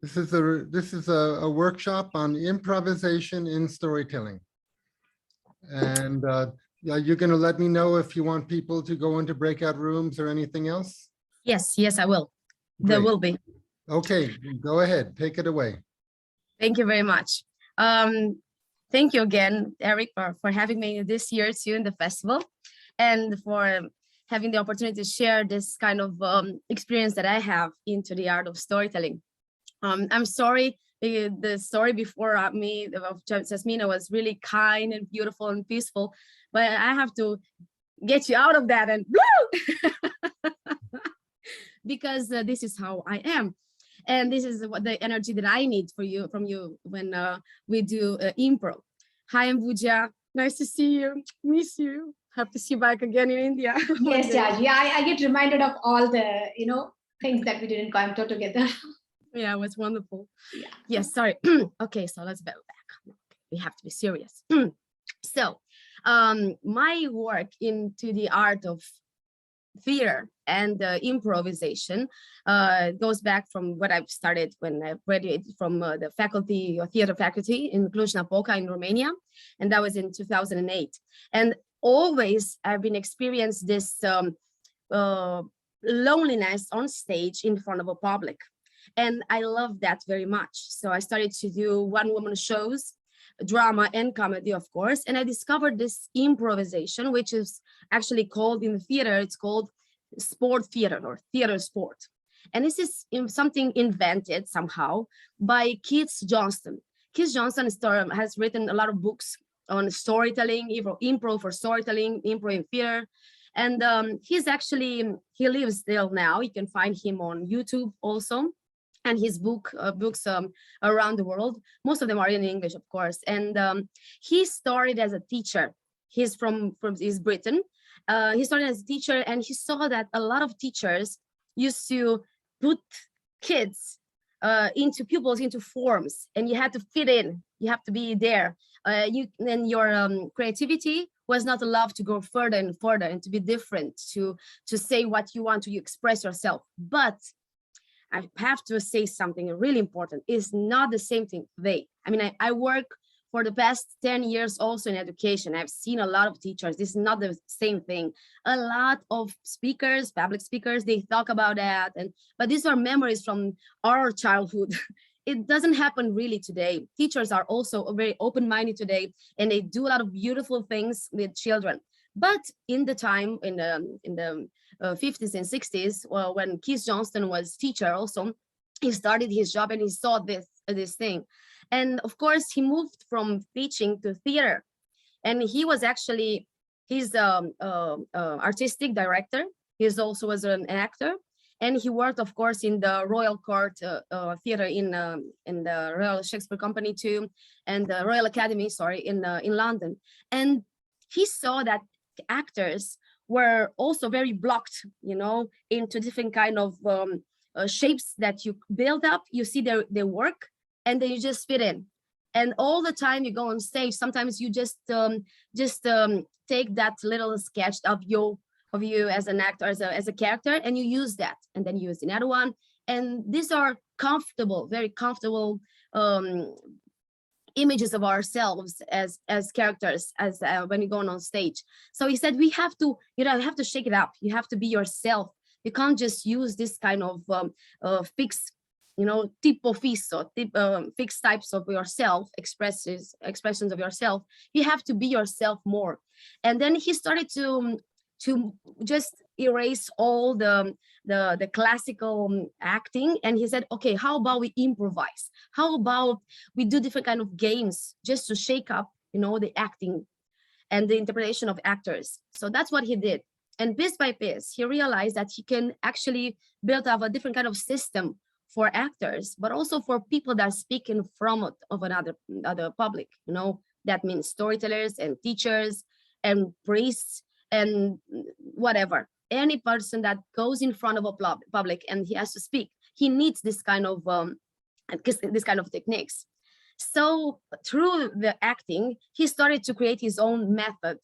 This is a workshop on improvisation in storytelling. And yeah, you're going to let me know if you want people to go into breakout rooms or anything else? Yes, I will. Great. There will be. Okay, go ahead. Take it away. Thank you very much. Thank you again, Eric, for having me this year too in the festival, and for having the opportunity to share this kind of experience that I have into the art of storytelling. I'm sorry, the story before me of Jasmina was really kind and beautiful and peaceful, but I have to get you out of that and because this is how I am. And this is what the energy that I need from you when we do improv. Hi, I'm Vuja. Nice to see you. Miss you. Have to see you back again in India. Yes, Jaji. I get reminded of all the things that we did in Coimbatore together. Yeah, it was wonderful. Yeah. Yes, sorry. Okay, so let's go back. We have to be serious. So my work into the art of theater and improvisation goes back from what I've started when I graduated from the faculty or theater faculty in Cluj-Napoca in Romania, and that was in 2008. And always I've been experienced this loneliness on stage in front of a public, and I love that very much. So I started to do one-woman shows, drama and comedy, of course, and I discovered this improvisation, which is actually called in the theater, it's called sport theater or theater sport. And this is something invented somehow by Keith Johnston. Keith Johnston has written a lot of books on storytelling, improv for storytelling, improv in theater. And he lives still now. You can find him on YouTube also. And his books around the world. Most of them are in English, of course. And he started as a teacher. He's from Britain. He started as a teacher, and he saw that a lot of teachers used to put kids pupils into forms, and you had to fit in. You have to be there. And your creativity was not allowed to go further and further and to be different, to say what you want to express yourself. But I have to say something really important. It's not the same thing today. I mean, I work for the past 10 years also in education. I've seen a lot of teachers. This is not the same thing. A lot of speakers, public speakers, they talk about that. But these are memories from our childhood. It doesn't happen really today. Teachers are also very open-minded today, and they do a lot of beautiful things with children. But in the time, in the 50s and 60s, well, when Keith Johnston was teacher also, he started his job and he saw this thing. And of course, he moved from teaching to theater. And he was actually, he's artistic director. He also was an actor. And he worked, of course, in the Royal Court Theatre in the Royal Shakespeare Company too, and the Royal Academy, sorry, in London. And he saw that actors were also very blocked, into different kind of shapes that you build up. You see their work, and then you just fit in. And all the time you go on stage, sometimes you just take that little sketch of you as an actor, as a character, and you use that, and then you use another one. And these are comfortable, very comfortable images of ourselves as characters, as when you're going on stage. So he said, we have to, you have to shake it up. You have to be yourself. You can't just use this kind of fixed, tipo fisso, fixed types of yourself, expressions of yourself. You have to be yourself more. And then he started to just erase all the classical acting, and he said, okay, how about we improvise? How about we do different kind of games just to shake up, the acting and the interpretation of actors? So that's what he did. And piece by piece, he realized that he can actually build up a different kind of system for actors, but also for people that speak in front of another public. That means storytellers and teachers and priests and whatever. Any person that goes in front of a public and he has to speak, he needs this kind of techniques. So through the acting, he started to create his own method.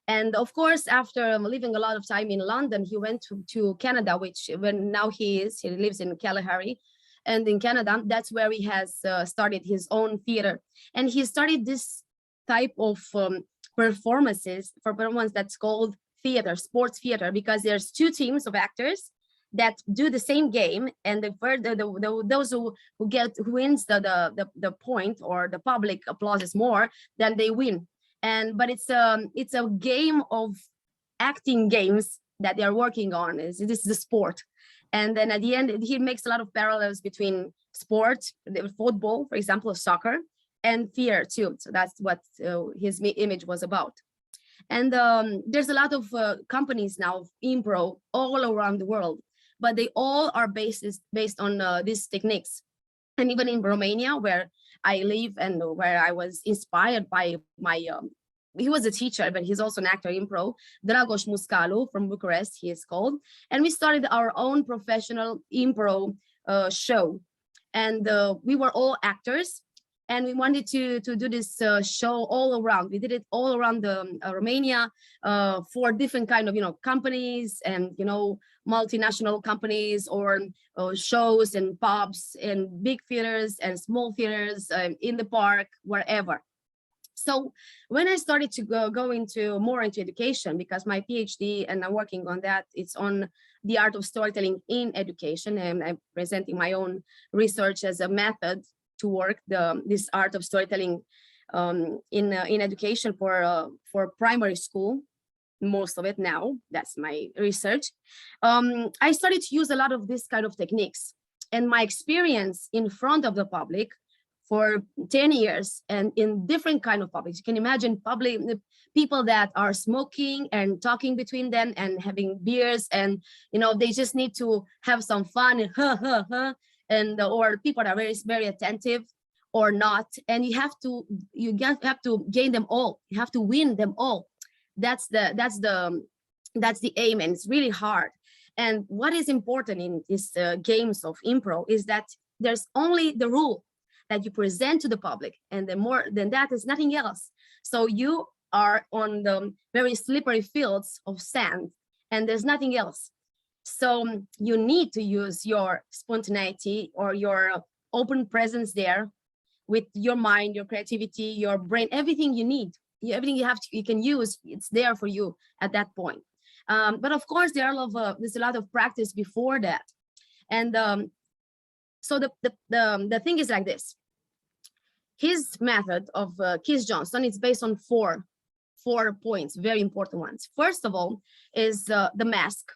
And of course, after living a lot of time in London, he went to Canada, which now he lives in Kalahari. And in Canada, that's where he has started his own theater. And he started this type of performances that's called theater, sports theater, because there's two teams of actors that do the same game, and those who wins the point, or the public applauses more, then they win. But it's a game of acting games that they are working on. This is the sport. And then at the end, he makes a lot of parallels between sport, football, for example, soccer, and theater too. So that's what his image was about. And there's a lot of companies now of impro all around the world, but they all are based on these techniques. And even in Romania, where I live and where I was inspired by my, he was a teacher, but he's also an actor, impro, Dragos Muscalu from Bucharest, he is called. And we started our own professional impro show. And we were all actors. And we wanted to do this show all around. We did it all around Romania for different kind of, companies and, multinational companies, or shows and pubs and big theaters and small theaters in the park, wherever. So when I started to go more into education, because my PhD, and I'm working on that, it's on the art of storytelling in education, and I'm presenting my own research as a method to work this art of storytelling in education for primary school, most of it now. That's my research. I started to use a lot of this kind of techniques, and my experience in front of the public for 10 years and in different kind of publics. You can imagine people that are smoking and talking between them and having beers, and they just need to have some fun and and or people are very, very attentive or not, and you have to gain them all. You have to win them all. That's the aim, and it's really hard. And what is important in these games of impro is that there's only the rule that you present to the public, and then more than that is nothing else. So you are on the very slippery fields of sand, and there's nothing else. So you need to use your spontaneity or your open presence there with your mind, your creativity, your brain, everything you need, everything you can use, it's there for you at that point. But of course, there's a lot of practice before that. And so the thing is like this. His method of Keith Johnstone is based on four points, very important ones. First of all is the mask,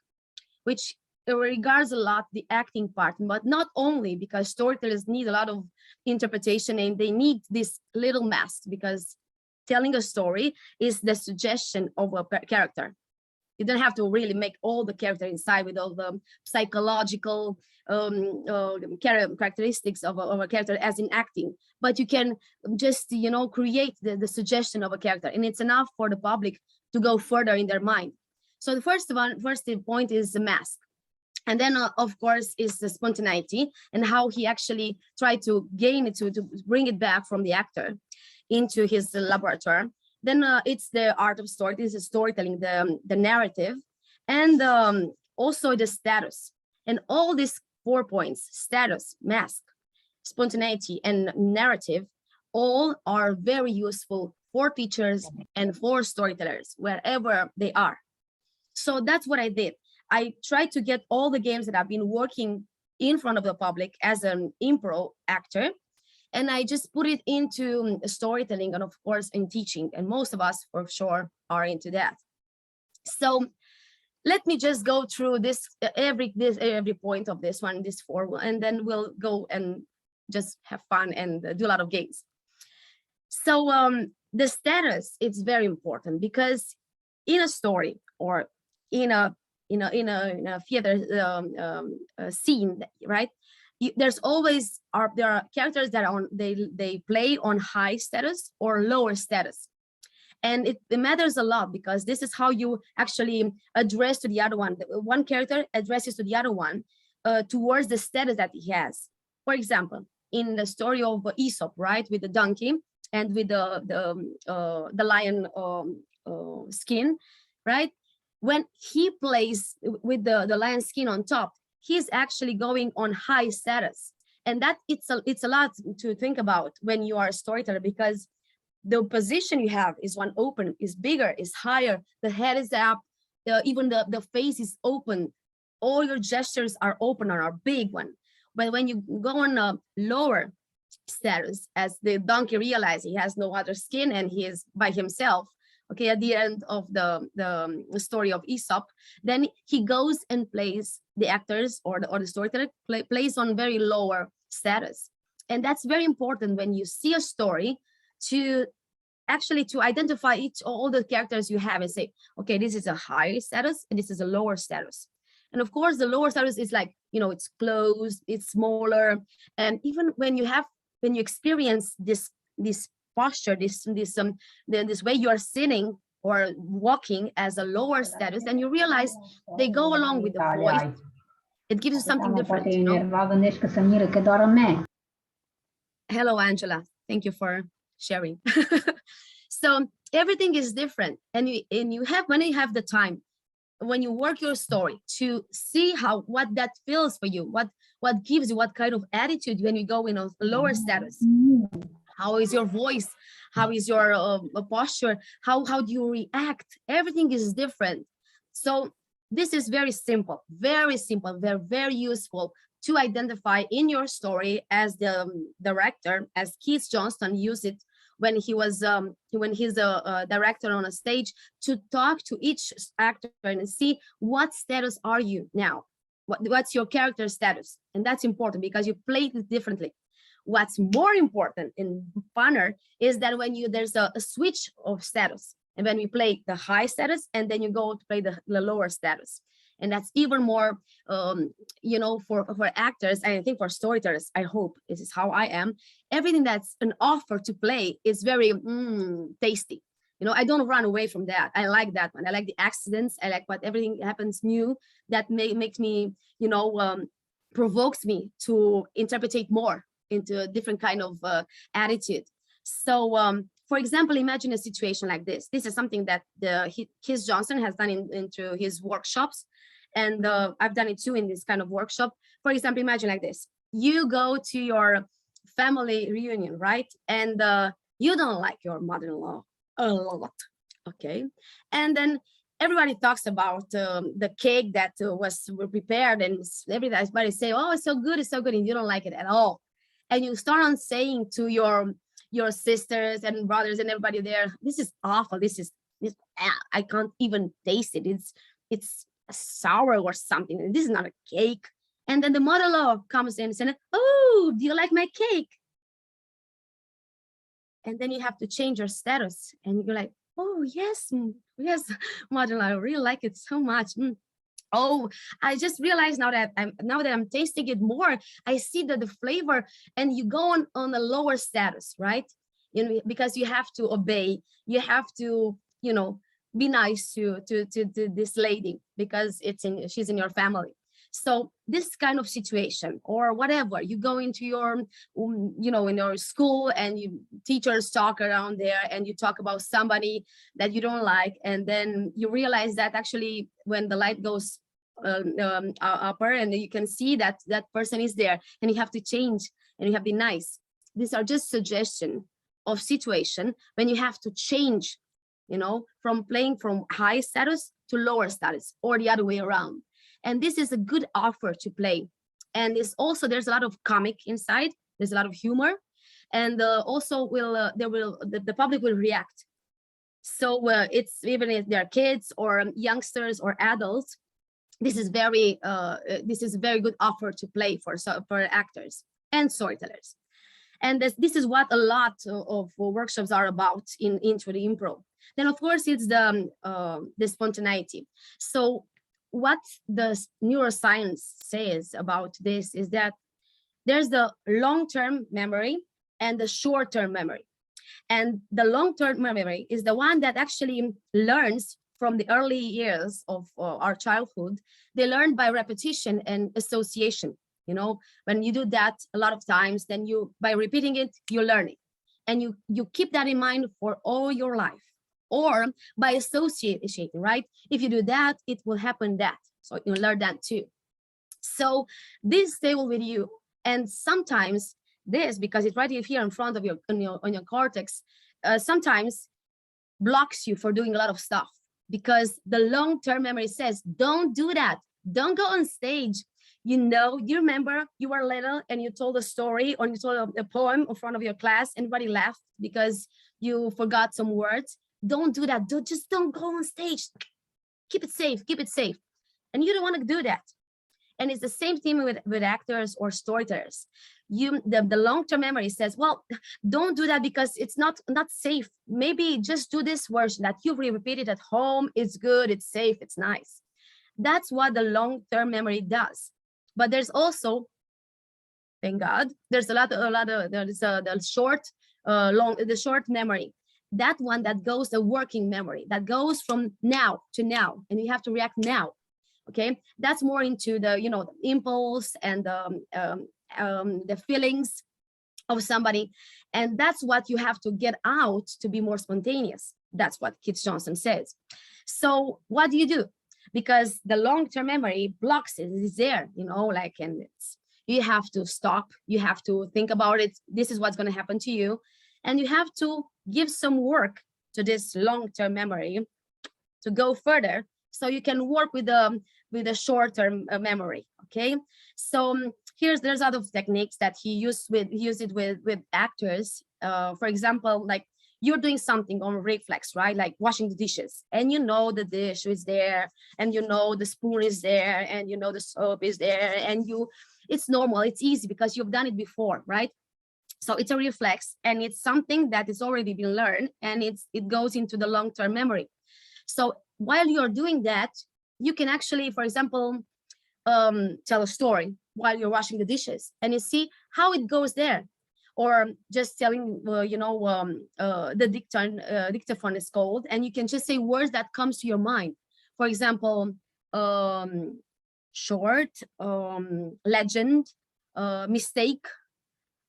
which regards a lot the acting part, but not only, because storytellers need a lot of interpretation and they need this little mask, because telling a story is the suggestion of a character. You don't have to really make all the character inside with all the psychological characteristics of a character as in acting, but you can just, create the suggestion of a character, and it's enough for the public to go further in their mind. So the first point is the mask. And then, of course, is the spontaneity and how he actually tried to gain it, to bring it back from the actor into his laboratory. Then it's the art of story. This is storytelling, the narrative, and also the status. And all these 4 points, status, mask, spontaneity, and narrative, all are very useful for teachers and for storytellers, wherever they are. So that's what I did. I tried to get all the games that I've been working in front of the public as an impro actor, and I just put it into storytelling and, of course, in teaching. And most of us, for sure, are into that. So let me just go through every point of this one, this 4, and then we'll go and just have fun and do a lot of games. So the status, it's very important, because in a story or in a theater scene, right? There's always there are characters that they play on high status or lower status, and it matters a lot, because this is how you actually address to the other one. One character addresses to the other one towards the status that he has. For example, in the story of Aesop, right, with the donkey and with the lion skin, right? When he plays with the lion skin on top, he's actually going on high status. And that it's a lot to think about when you are a storyteller, because the position you have is one open, is bigger, is higher, the head is up, even the face is open, all your gestures are open or are big one. But when you go on a lower status, as the donkey realizes he has no other skin and he is by himself, okay, at the end of the story of Aesop, then he goes and plays the actors or the storyteller plays on very lower status. And that's very important when you see a story, to actually to identify all the characters you have and say, okay, this is a high status and this is a lower status. And of course, the lower status is like, you know, it's closed, it's smaller. And even when you experience this posture, this way you are sitting or walking as a lower status, and you realize they go along with the voice. It gives you something different, you know? Hello, Angela. Thank you for sharing. So everything is different, and you have, when you have the time, when you work your story, to see what that feels for you, what gives you what kind of attitude when you go in a lower status. How is your voice? How is your posture? How do you react? Everything is different. So this is very simple, very useful to identify in your story, as the director, as Keith Johnston used it when he's a director on a stage, to talk to each actor and see what status are you now, what's your character status. And that's important because you play it differently. What's more important and funner is that when there's a switch of status, and when we play the high status and then you go to play the lower status. And that's even more, you know, for actors, and I think for storytellers, I hope this is how I am. Everything that's an offer to play is very tasty. You know, I don't run away from that. I like that one. I like the accidents. I like what everything happens new that makes me, you know, provokes me to interpret more into a different kind of attitude. So, for example, imagine a situation like this. This is something that Keith Johnson has done into his workshops. And I've done it too in this kind of workshop. For example, imagine like this. You go to your family reunion, right? And you don't like your mother-in-law a lot, okay? And then everybody talks about the cake that was prepared, and everybody say, oh, it's so good, and you don't like it at all. And you start on saying to your sisters and brothers and everybody there, this is awful, this I can't even taste it, it's sour or something, this is not a cake. And then the mother-in-law comes in and says, oh, do you like my cake? And then you have to change your status, and you're like, oh yes, mother-in-law, I really like it so much. Oh, I just realized now that I'm tasting it more, I see that the flavor, and you go on a lower status, right? You know, because you have to obey, you have to, you know, be nice to this lady because she's in your family. So this kind of situation, or whatever, you go into your, you know, in your school, and teachers talk around there, and you talk about somebody that you don't like, and then you realize that actually when the light goes upper, and you can see that that person is there, and you have to change, and you have to be nice. These are just suggestion of situation when you have to change, you know, from playing from high status to lower status, or the other way around. And this is a good offer to play. And there's a lot of comic inside. There's a lot of humor, and also the public will react. So it's, even if they're kids or youngsters or adults, this is a very good offer to play for actors and storytellers. And this is what a lot of workshops are about into the improv. Then of course it's the spontaneity. So what the neuroscience says about this is that there's the long-term memory and the short-term memory. And the long-term memory is the one that actually learns from the early years of our childhood. They learn by repetition and association. You know, when you do that a lot of times, then by repeating it, you learn it. And you keep that in mind for all your life. Or by associating, right? If you do that, it will happen that. So you learn that too. So this stay with you And sometimes this, because it's right here in front of your on your cortex, sometimes blocks you for doing a lot of stuff, because the long-term memory says, don't do that. Don't go on stage. You know, you remember you were little and you told a story or you told a poem in front of your class and everybody laughed because you forgot some words. Don't do that. Just don't go on stage. Keep it safe. Keep it safe. And you don't want to do that. And it's the same thing with actors or storytellers. The long-term memory says, well, don't do that because it's not safe. Maybe just do this version that you've repeated at home. It's good, it's safe, it's nice. That's what the long-term memory does. But there's also, thank God, there's the short memory. That one that goes the working memory, that goes from now to now, and you have to react now. Okay, that's more into the, you know, the impulse and the feelings of somebody, and that's what you have to get out to be more spontaneous. That's what Keith Johnson says. So what do you do? Because the long-term memory blocks it. It's there, you know, like, and you have to stop. You have to think about it. This is what's going to happen to you, and you have to give some work to this long-term memory to go further, so you can work with the short-term memory. Okay, so there's other techniques that he used with actors. For example, like you're doing something on reflex, right? Like washing the dishes, and you know the dish is there, and you know the spoon is there, and you know the soap is there, and it's normal, it's easy because you've done it before, right? So it's a reflex, and it's something that is already been learned, and it goes into the long-term memory. So while you're doing that, you can actually, for example, tell a story while you're washing the dishes, and you see how it goes there. Or just telling, the dictaphone is called, and you can just say words that comes to your mind. For example, short, legend, mistake,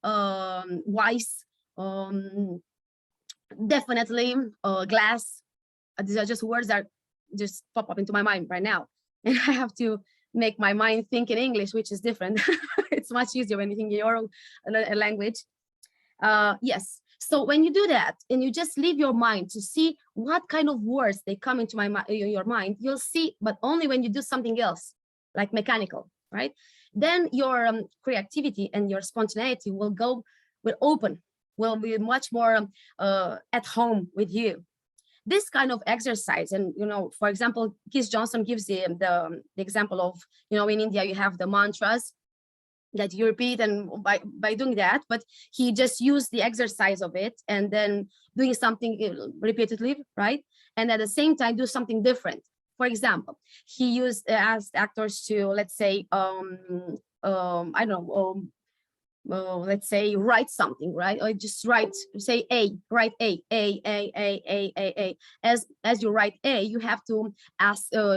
wise, definitely, glass. These are just words that just pop up into my mind right now, and I have to make my mind think in English, which is different. It's much easier when you think in your own language. Yes, so when you do that and you just leave your mind to see what kind of words they come into your mind, you'll see, but only when you do something else, like mechanical, right? Then your creativity and your spontaneity will will be much more at home with you. This kind of exercise, and for example, Keith Johnson gives the example of, in India you have the mantras that you repeat, and by doing that, but he just used the exercise of it and then doing something repeatedly, right? And at the same time do something different. For example, he asked actors to, let's say, I don't know, let's say write something, right? Or just say write A. As you write A, you have to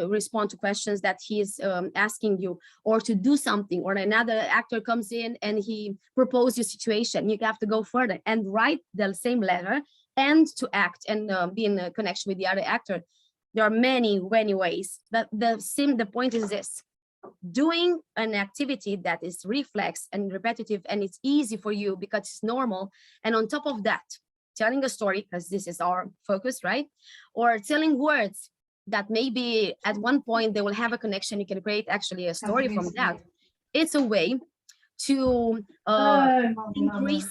respond to questions that he is asking you, or to do something, or another actor comes in and he proposes a situation. You have to go further and write the same letter and to act and be in a connection with the other actor. There are many ways, but the point is this: doing an activity that is reflex and repetitive, and it's easy for you because it's normal. And on top of that, telling a story, because this is our focus, right? Or telling words that maybe at one point they will have a connection. You can create actually a story from that. It's a way to increase.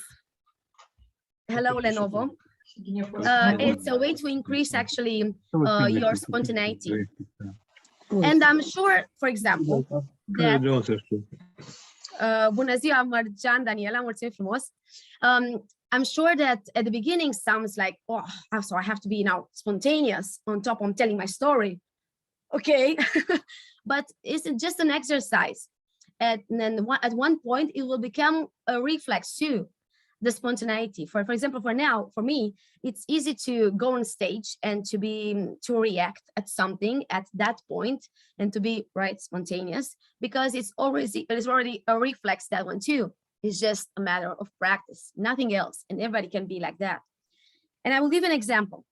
Hello, Lenovo. It's a way to increase actually your spontaneity. And I'm sure, for example, that bună ziua, Marjan, Daniela, mulțumim frumos. I'm sure that at the beginning sounds like, oh, so I have to be now spontaneous on top of telling my story. Okay, but it's just an exercise. And then at one point it will become a reflex too. The spontaneity. For example, for me, it's easy to go on stage and to react at something at that point and to be spontaneous, because it's already a reflex, that one too. It's just a matter of practice, nothing else, and everybody can be like that. And I will give an example.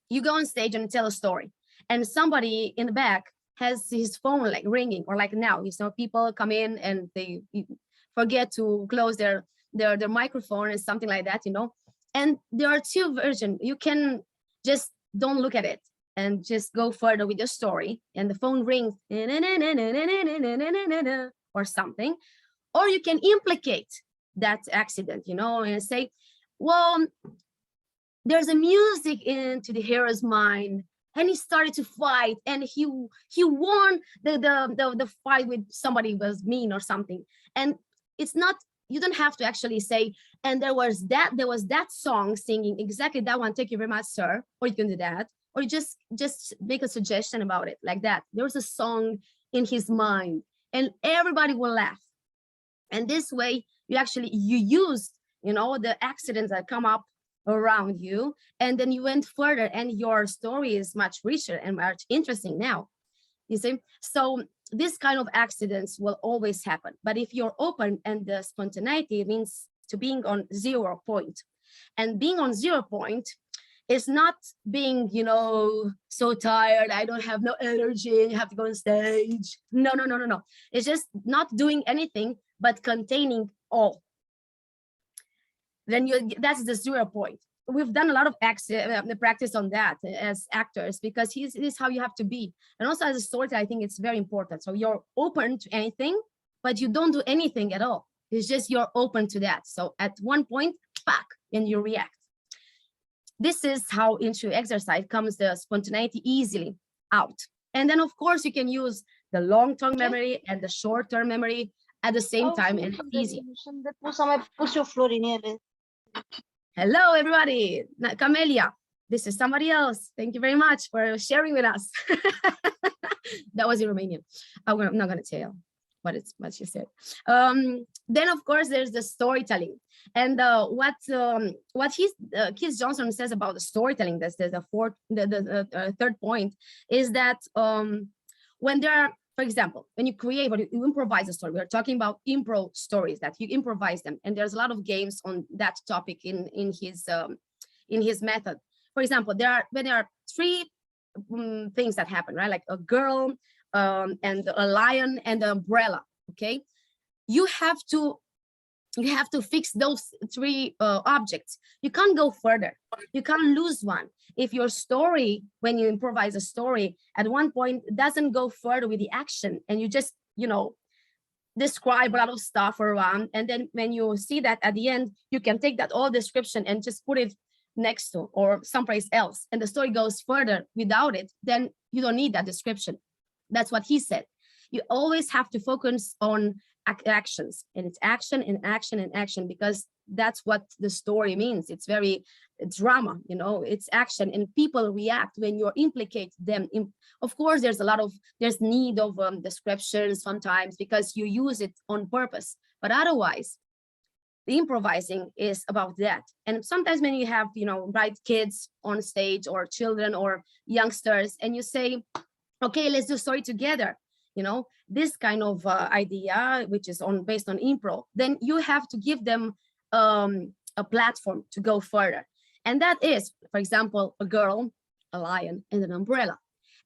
You go on stage and tell a story, and somebody in the back has his phone like ringing, or like now, people come in and forget to close their microphone and something like that, you know. And there are two versions. You can just don't look at it and just go further with your story, and the phone rings or something, or you can implicate that accident, you know, and say, well, there's a music into the hero's mind, and he started to fight, and he won the fight with somebody who was mean or something. And it's not, you don't have to actually say, and there was that song singing exactly that one, thank you very much, sir, or you can do that, or you just make a suggestion about it like that. There was a song in his mind, and everybody will laugh. And this way you use, you know, the accidents that come up around you, and then you went further, and your story is much richer and much interesting now, you see. So this kind of accidents will always happen, but if you're open, and the spontaneity means to being on 0 point, and being on 0 point is not being, you know, so tired, I don't have no energy, you have to go on stage. No. It's just not doing anything but containing all. Then that's the 0 point. We've done a lot of practice on that as actors, because this is how you have to be. And also as a storyteller, I think it's very important. So you're open to anything, but you don't do anything at all. It's just you're open to that. So at one point, back, and you react. This is how into exercise comes the spontaneity easily out. And then of course you can use the long-term memory and the short-term memory at the same time, and it's easy. Hello, everybody. Camelia, this is somebody else. Thank you very much for sharing with us. That was in Romanian. I'm not going to tell what she said. Then, of course, there's the storytelling. And what Keith Johnson says about the storytelling, that's the third point, is that when there are, for example, when you create or you improvise a story, we're talking about improv stories, that you improvise them. And there's a lot of games on that topic in his method. For example, when there are three things that happen, right? Like a girl and a lion and an umbrella, okay? You have to fix those three objects. You can't go further. You can't lose one. If your story, when you improvise a story, at one point doesn't go further with the action, and you just, you know, describe a lot of stuff around, and then when you see that at the end, you can take that whole description and just put it next to or someplace else, and the story goes further without it, then you don't need that description. That's what he said. You always have to focus on actions, and it's action and action and action, because that's what the story means. It's very drama, you know, it's action, and people react when you implicate them. Of course, there's need of descriptions sometimes because you use it on purpose, but otherwise the improvising is about that. And sometimes when you have, you know, right, kids on stage or children or youngsters, and you say, okay, let's do story together, you know, this kind of idea, which is based on improv, then you have to give them a platform to go further. And that is, for example, a girl, a lion, and an umbrella.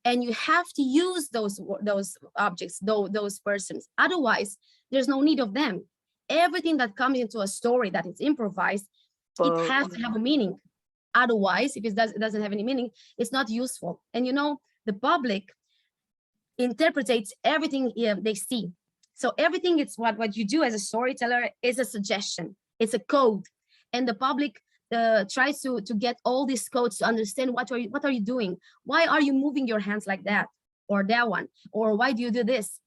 And you have to use those objects, those persons. Otherwise, there's no need of them. Everything that comes into a story that is improvised, it has to have a meaning. Otherwise, if it doesn't have any meaning, it's not useful. And you know, the public interprets everything they see. So everything, it's what you do as a storyteller is a suggestion. It's a code, and the public tries to get all these codes to understand what are you doing? Why are you moving your hands like that or that one? Or why do you do this?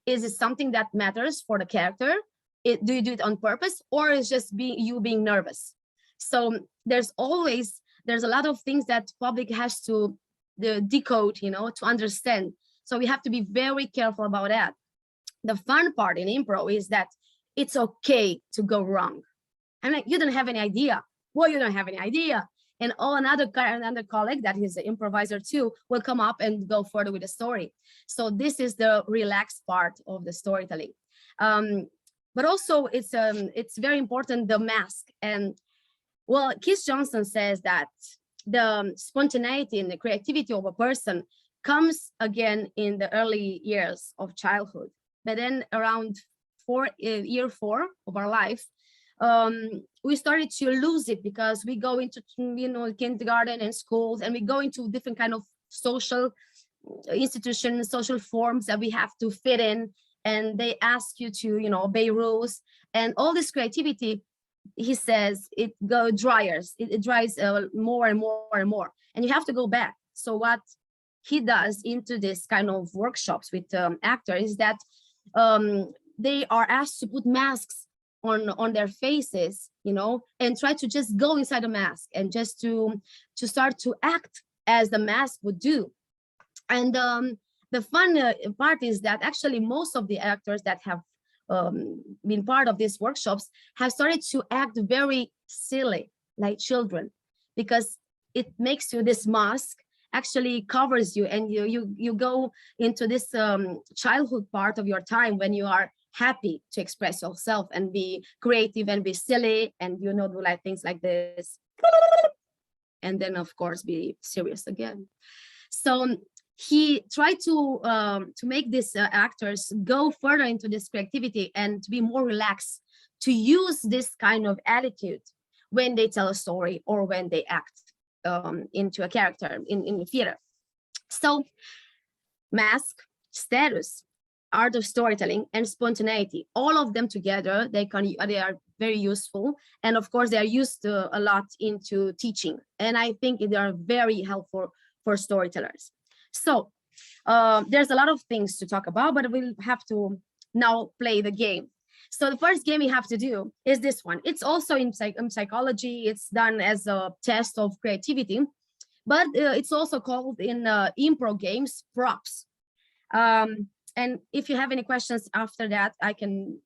Is it something that matters for the character? Do you do it on purpose, or is just you being nervous? So there's a lot of things that public has to decode, you know, to understand. So we have to be very careful about that. The fun part in improv is that it's okay to go wrong. I'm like, you don't have any idea. Well, you don't have any idea. And another colleague that is an improviser too will come up and go further with the story. So this is the relaxed part of the storytelling. But also it's very important, the mask. And well, Keith Johnson says that the spontaneity and the creativity of a person comes again in the early years of childhood. But then around year 4 of our life, we started to lose it because we go into, kindergarten and schools, and we go into different kind of social institutions, social forms that we have to fit in, and they ask you to, obey rules, and all this creativity, he says, it dries more and more and more, and you have to go back. So what he does into this kind of workshops with actors is that they are asked to put masks on their faces, and try to just go inside a mask and just to start to act as the mask would do. And the fun part is that actually most of the actors that have been part of these workshops have started to act very silly, like children, because it makes you, this mask actually covers you, and you go into this childhood part of your time when you are happy to express yourself and be creative and be silly and do like things like this, and then of course be serious again. So he tried to make these actors go further into this creativity and to be more relaxed, to use this kind of attitude when they tell a story or when they act into a character in the theater. So mask, status, art of storytelling, and spontaneity, all of them together, they are very useful, and of course they are used a lot into teaching, and I think they are very helpful for storytellers. So there's a lot of things to talk about, but we'll have to now play the game. So the first game we have to do is this one. It's also in psychology. It's done as a test of creativity, but it's also called in improv games props. And if you have any questions after that, I can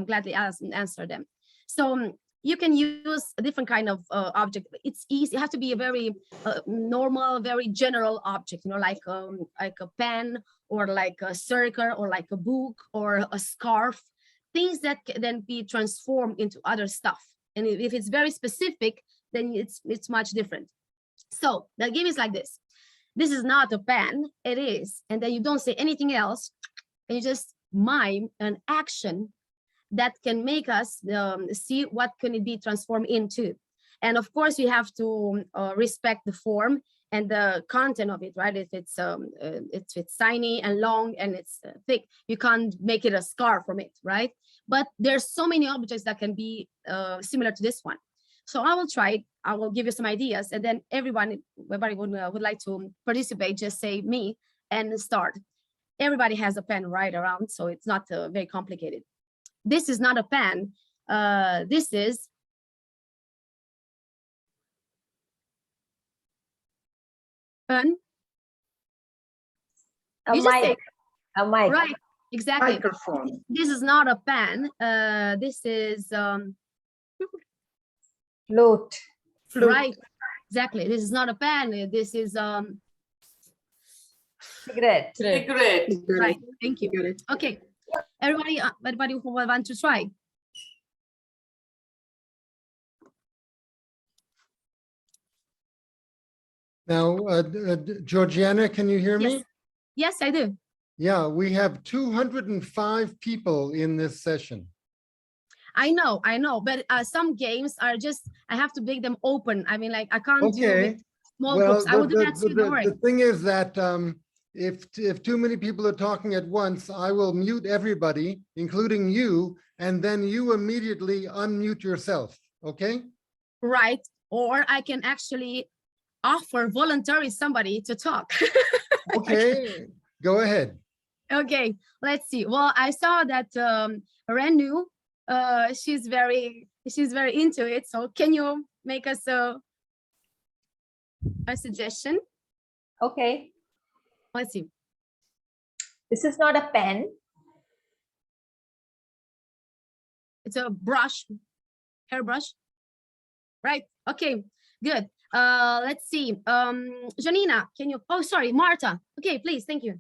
gladly answer them. So you can use a different kind of object. It's easy. It has to be a very normal, very general object, like a pen, or like a circle, or like a book, or a scarf, things that can then be transformed into other stuff. And if it's very specific, then it's much different. So the game is like this. This is not a pen, it is. And then you don't say anything else, and you just mime an action that can make us see what can it be transformed into. And of course, you have to respect the form and the content of it, right? If it's tiny and long and it's thick, you can't make it a scarf from it, right? But there's so many objects that can be similar to this one. So I will try it. I will give you some ideas, and then everybody would like to participate, just say me and start. Everybody has a pen right around, so it's not very complicated. This is not a pen. This is pen. A You just say, mic. A mic. right, exactly. Microphone. This is not a pen. This is Flute. right, exactly. This is not a pen. This is Cigarette. Cigarette. right. Thank you. Okay, everybody who want to try. Now, Georgiana, can you hear me? Yes, I do. Yeah, we have 205 people in this session. I know, but some games are just, I have to make them open. I mean, like, I can't do Okay. with small Well, groups. I will do that too, don't worry. the thing is that if too many people are talking at once, I will mute everybody, including you, and then you immediately unmute yourself, okay? Right, or I can actually offer voluntarily somebody to talk. Okay, go ahead. Okay, let's see. Well, I saw that Renu, she's very into it. So can you make us a suggestion? Okay. Let's see. This is not a pen. It's a brush, hairbrush. Right. Okay, good. Let's see. Janina, can you, oh, sorry, Marta. Okay, please, thank you.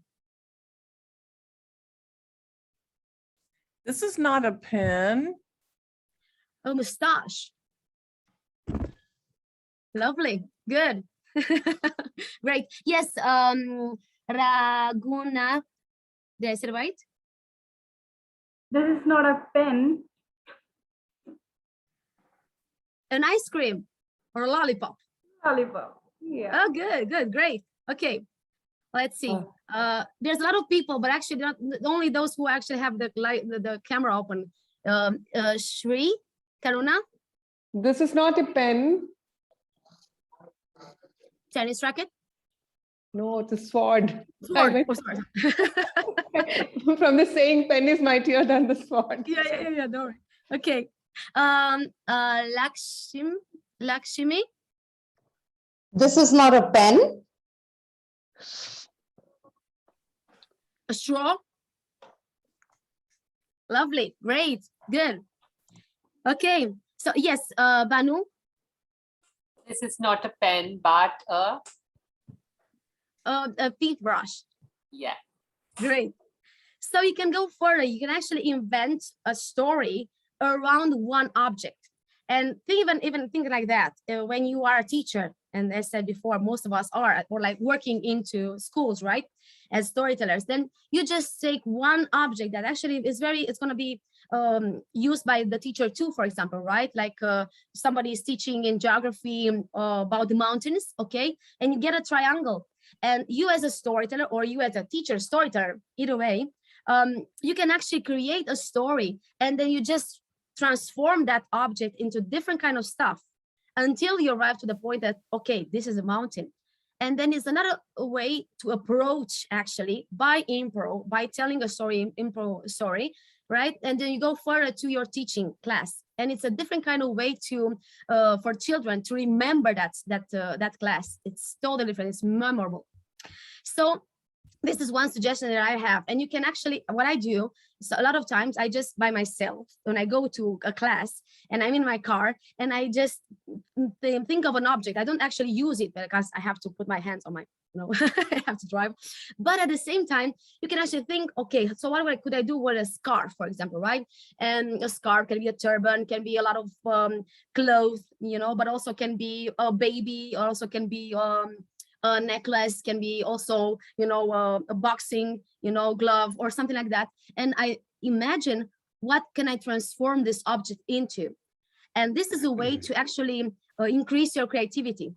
This is not a pen. A mustache. Lovely, good. Great. Yes, Raguna, did I say it right? This is not a pen. An ice cream or a lollipop? Lollipop. Yeah. Oh, good, good, great. Okay, let's see. There's a lot of people, but actually not only those who actually have the light, the camera open. Shri, Karuna, This is not a pen. tennis racket. No, it's a sword. Sword. went- Oh, sorry. From the saying, pen is mightier than the sword. Yeah. Don't worry. Okay. Lakshmi. This is not a pen. A straw. Lovely. Great. Good. Okay. So yes, Banu. This is not a pen, but A paintbrush. yeah. Great. So you can go further. You can actually invent a story around one object. And even think like that. When you are a teacher, and as I said before, most of us are, or like working into schools, right? As storytellers, then you just take one object that actually is it's going to be used by the teacher too, for example, right? Like somebody is teaching in geography about the mountains, okay? And you get a triangle. And you as a storyteller, or you as a teacher storyteller, either way, you can actually create a story, and then you just transform that object into different kind of stuff until you arrive to the point that, okay, this is a mountain. And then it's another way to approach actually by telling a story, improv story, right? And then you go further to your teaching class. And it's a different kind of way to for children to remember that class. It's totally different, it's memorable. So this is one suggestion that I have. And you can actually, what I do, so a lot of times I just by myself, when I go to a class and I'm in my car and I just think of an object, I don't actually use it because I have to put my hands on my, I have to drive. But at the same time, you can actually think, okay, so what could I do with a scarf, for example, right? And a scarf can be a turban, can be a lot of clothes, but also can be a baby, also can be a necklace, can be also, a boxing, glove or something like that. And I imagine, what can I transform this object into? And this is a way to actually increase your creativity.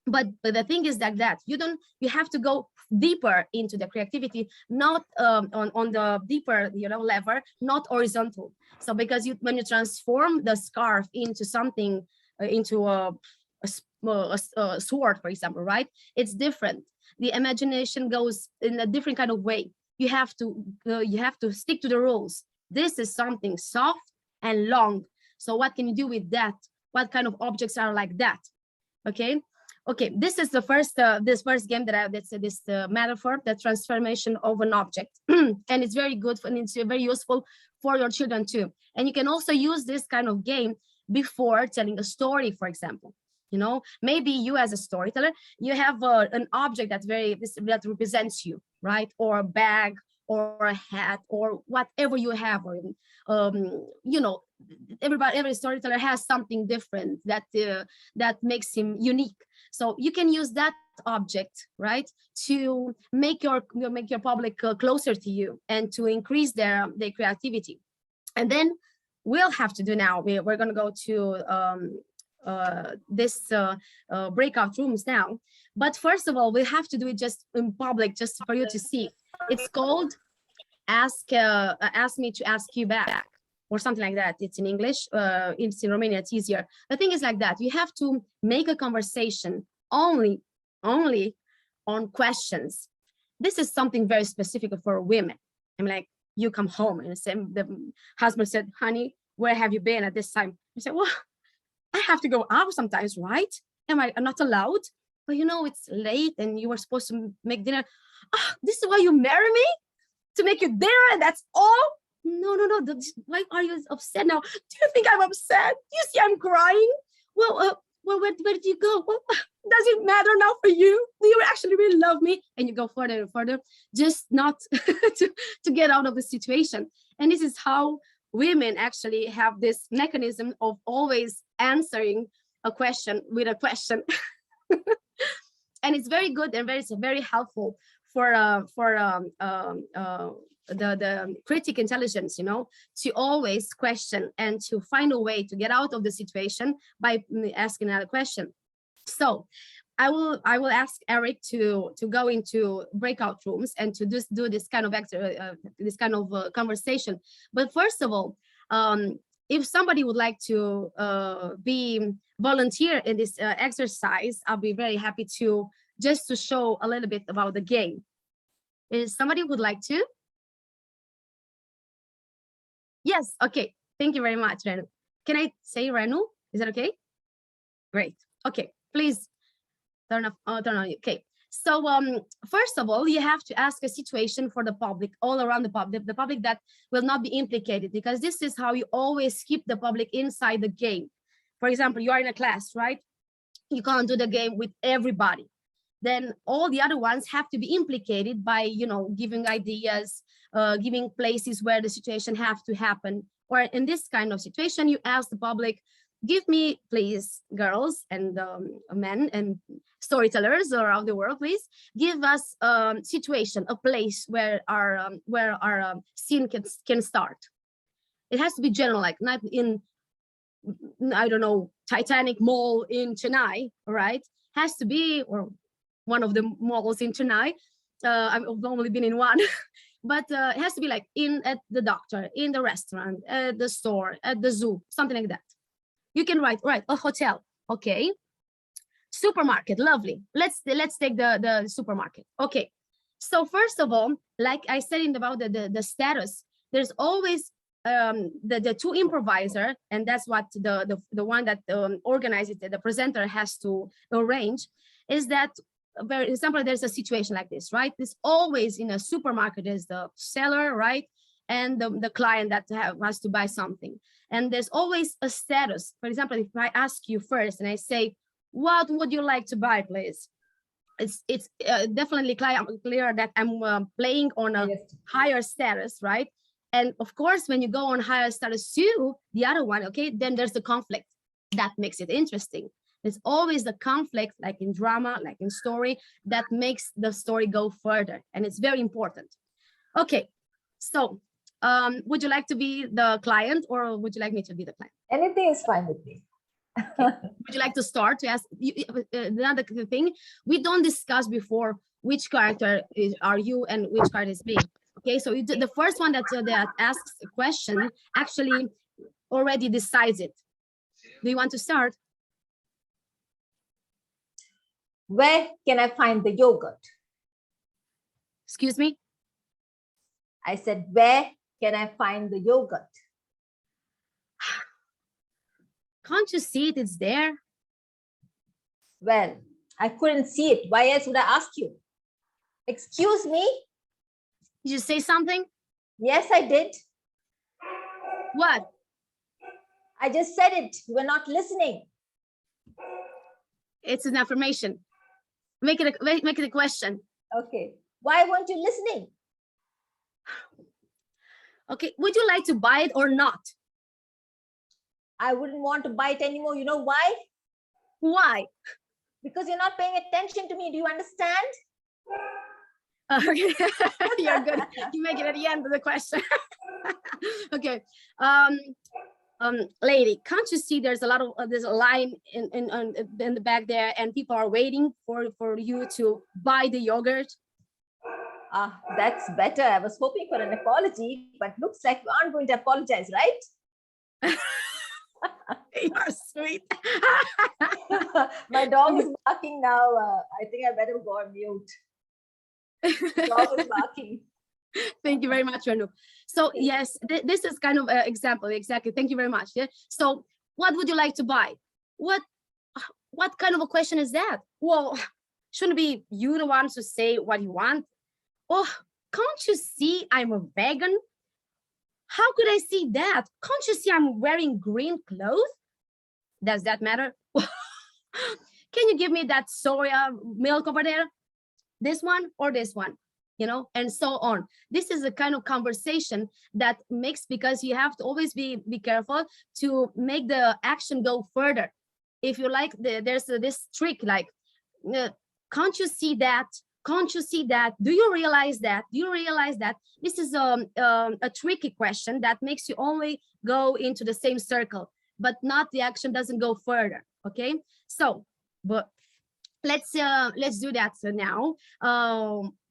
But the thing is that you have to go deeper into the creativity, not on the deeper, level, not horizontal. So because when you transform the scarf into something, into a sword, for example, right? It's different. The imagination goes in a different kind of way. You have to stick to the rules. This is something soft and long. So what can you do with that? What kind of objects are like that? Okay. This is the first game that's this metaphor, the transformation of an object, and it's very good and it's very useful for your children too. And you can also use this kind of game before telling a story, for example. Maybe you as a storyteller, you have an object that represents you, right? Or a bag or a hat or whatever you have, or every storyteller has something different that makes him unique. So you can use that object, right, to make your public closer to you and to increase their creativity. And then we'll have to do now. We're going to go to this breakout rooms now. But first of all, we have to do it just in public, just for you to see. It's called Ask Me to Ask You Back, or something like that. It's in English. It's in Romania, it's easier. The thing is like that. You have to make a conversation only on questions. This is something very specific for women. I'm like, you come home and the husband said, honey, where have you been at this time? I said, well, I have to go out sometimes, right? Am I not allowed? But it's late and you were supposed to make dinner. Oh, this is why you marry me? To make you dinner and that's all? No. Why are you upset now? Do you think I'm upset? You see I'm crying? Well, where did you go? Well, does it matter now for you? Do you actually really love me? And you go further and further, just not to get out of the situation. And this is how women actually have this mechanism of always answering a question with a question. And it's very good and very helpful for the critic intelligence, you know, to always question and to find a way to get out of the situation by asking another question. So I will ask Eric to go into breakout rooms and to just do this kind of conversation. But first of all, if somebody would like to be volunteer in this exercise, I'll be very happy to just to show a little bit about the game. Is somebody would like to? Yes, okay. Thank you very much, Renu. Can I say Renu? Is that okay? Great. Okay, please turn on. Okay. So first of all, you have to ask a situation for the public, all around the public that will not be implicated, because this is how you always keep the public inside the game. For example, you are in a class, right? You can't do the game with everybody. Then all the other ones have to be implicated by, you know, giving ideas, giving places where the situation have to happen. Or in this kind of situation, you ask the public, give me, please, girls and men and storytellers around the world, please, give us a situation, a place where our scene can start. It has to be general, like not in, I don't know, Titanic Mall in Chennai, right? Has to be, or one of the malls in Chennai. I've only been in one, but it has to be like at the doctor, in the restaurant, at the store, at the zoo, something like that. You can write, right, a hotel, okay. Supermarket, lovely. Let's take the supermarket. Okay. So first of all, like I said about the status, there's always the two improviser, and that's what the one that organizes it, the presenter has to arrange, is that, for example, there's a situation like this, right? There's always in a supermarket is the seller, right? And the client that has to buy something. And there's always a status. For example, if I ask you first and I say, what would you like to buy, please? It's definitely clear that I'm playing on a higher status, right? And of course, when you go on higher status to the other one, okay, then there's the conflict. That makes it interesting. There's always the conflict, like in drama, like in story, that makes the story go further. And it's very important. Okay, so would you like to be the client or would you like me to be the client? Anything is fine with me. Would you like to start to ask another thing? We don't discuss before which character are you and which character is me. Okay, so the first one that asks a question actually already decides it. Do you want to start? Where can I find the yogurt? Excuse me? I said, where can I find the yogurt? Can't you see it? It's there. Well, I couldn't see it. Why else would I ask you? Excuse me? Did you say something? Yes, I did. What? I just said it. You were not listening. It's an affirmation. Make it a question. Okay. Why weren't you listening? Okay. Would you like to buy it or not? I wouldn't want to buy it anymore. You know why? Why? Because you're not paying attention to me. Do you understand? Okay. You're good. You make it at the end of the question. Okay. Lady, can't you see there's a line in the back there and people are waiting for you to buy the yogurt? Ah, that's better. I was hoping for an apology, but looks like you aren't going to apologize, right? You're sweet. My dog is barking now. I think I better go on mute. Dog is barking. Thank you very much, Renu. So yes, this is kind of an example. Exactly. Thank you very much. Yeah. So what would you like to buy? What kind of a question is that? Well, shouldn't be you the one to say what you want? Oh, can't you see I'm a vegan? How could I see that? Can't you see I'm wearing green clothes? Does that matter? Can you give me that soya milk over there? This one or this one? You know, and so on. This is a kind of conversation that makes, because you have to always be careful to make the action go further. If you like, there's this trick like, can't you see that? can't you see that? Do you realize that? Do you realize that this is a tricky question that makes you only go into the same circle, but not the action doesn't go further. Okay, so but let's do that now.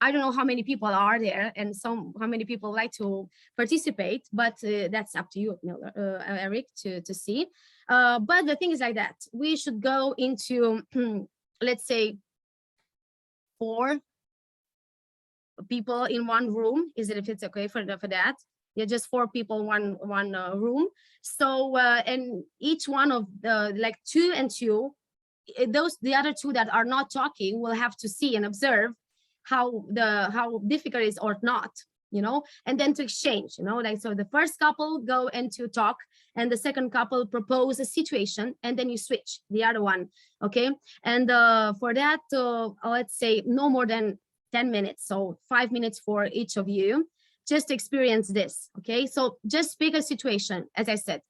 I don't know how many people are there and how many people like to participate, but that's up to you, Eric, to see. But the thing is like that, we should go into let's say 4 people in one room. Is it, if it's okay for that? Yeah, just 4 people, one room. So and each one of the like 2 and 2, the other 2 that are not talking will have to see and observe how difficult it is or not, you know, and then to exchange, you know, like, so the first couple go and to talk, and the second couple propose a situation, and then you switch the other one. Okay, and for that, let's say no more than 10 minutes, so 5 minutes for each of you, just to experience this. Okay, so just pick a situation, as I said,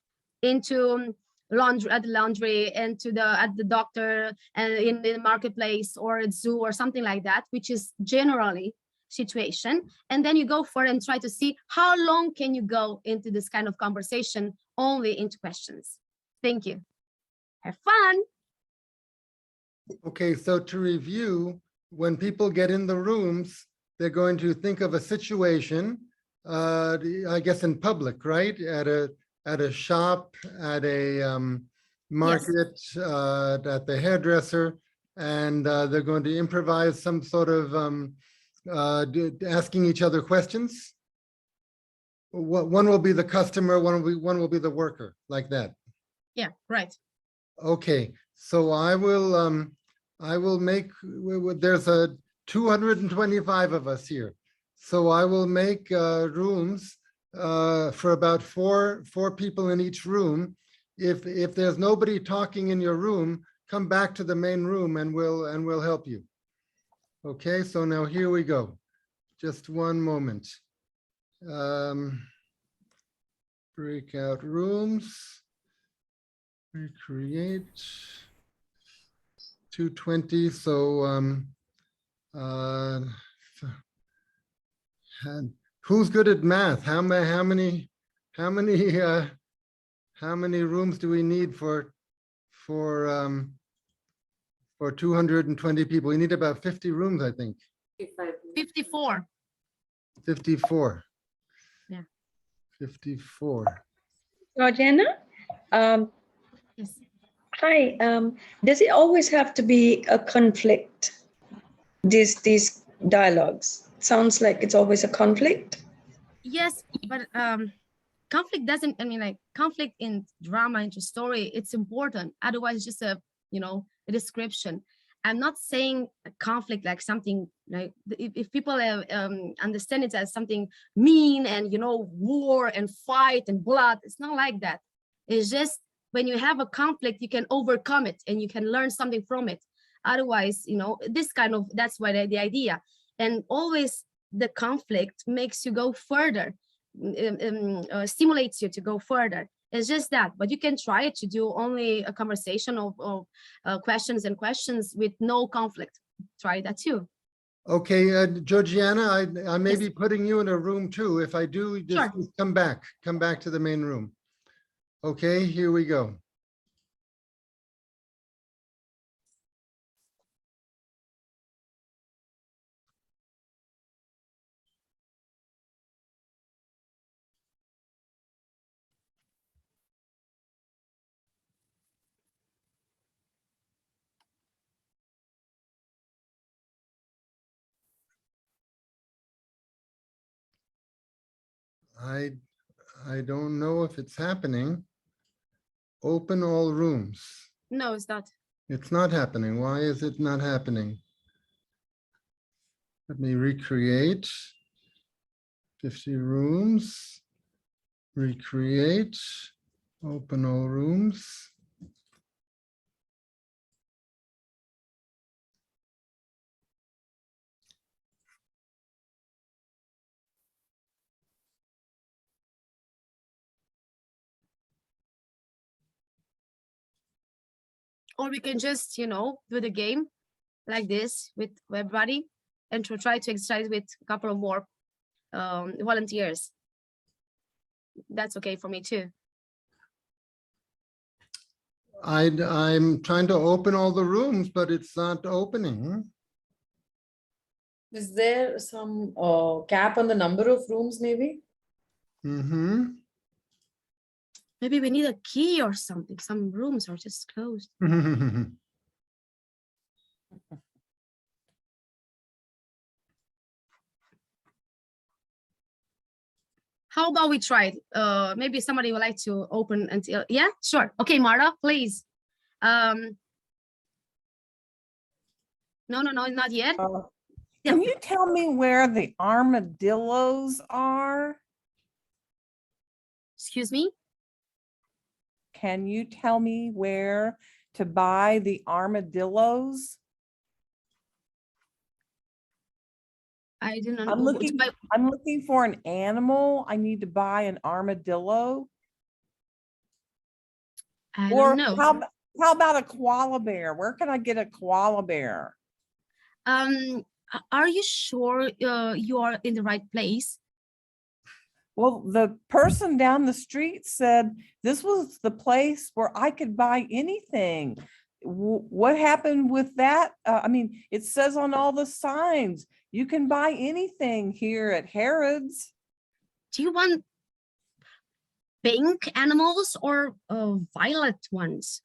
into at the laundry, and at the doctor, and in the marketplace or at zoo or something like that, which is generally situation, and then you go for it and try to see how long can you go into this kind of conversation only into questions. Thank you. Have fun. Okay, so to review, when people get in the rooms, they're going to think of a situation, I guess in public, right? At a shop, at a market, at the hairdresser, and they're going to improvise some sort of asking each other questions. One will be the customer, one will be the worker, like that. Yeah, right. Okay, so I will make, there's 225 of us here. So I will make rooms for about four people in each room. If there's nobody talking in your room, come back to the main room and we'll help you. Okay, so now here we go. Just one moment. Breakout rooms. Recreate. 220. So and who's good at math? How many rooms do we need for 220 people? We need about 50 rooms, I think. 54. 54. Yeah. 54. Georgiana, Yes. hi. Does it always have to be a conflict? These dialogues sounds like it's always a conflict. Yes, but conflict doesn't, I mean, like, conflict in drama, into story, it's important. Otherwise, just a description. I'm not saying a conflict like something like, if people understand it as something mean and, war and fight and blood, it's not like that. It's just when you have a conflict, you can overcome it and you can learn something from it. Otherwise, this kind of, that's why the idea. And always the conflict makes you go further, stimulates you to go further. It's just that, but you can try to do only a conversation of questions and questions with no conflict. Try that too. Okay, Georgiana, I may Yes. be putting you in a room too. If I do, just Sure. come back to the main room. Okay, here we go. I don't know if it's happening. Open all rooms. No, it's not. It's not happening. Why is it not happening? Let me recreate. 50 rooms. Recreate. Open all rooms. Or we can just, do the game like this with everybody. and to try to exercise with a couple of more volunteers. That's okay for me too. I'm trying to open all the rooms, but it's not opening. Is there some cap on the number of rooms maybe? Mm-hmm. Maybe we need a key or something. Some rooms are just closed. How about we try it? Maybe somebody would like to open until, yeah, sure. Okay, Marta, please. No, not yet. Can you tell me where the armadillos are? Excuse me? Can you tell me where to buy the armadillos? I didn't know. I'm looking for an animal. I need to buy an armadillo. I Or don't know. how about a koala bear? Where can I get a koala bear? Are you sure you are in the right place? Well, the person down the street said this was the place where I could buy anything. What happened with that? I mean, it says on all the signs, you can buy anything here at Harrods. Do you want pink animals or violet ones?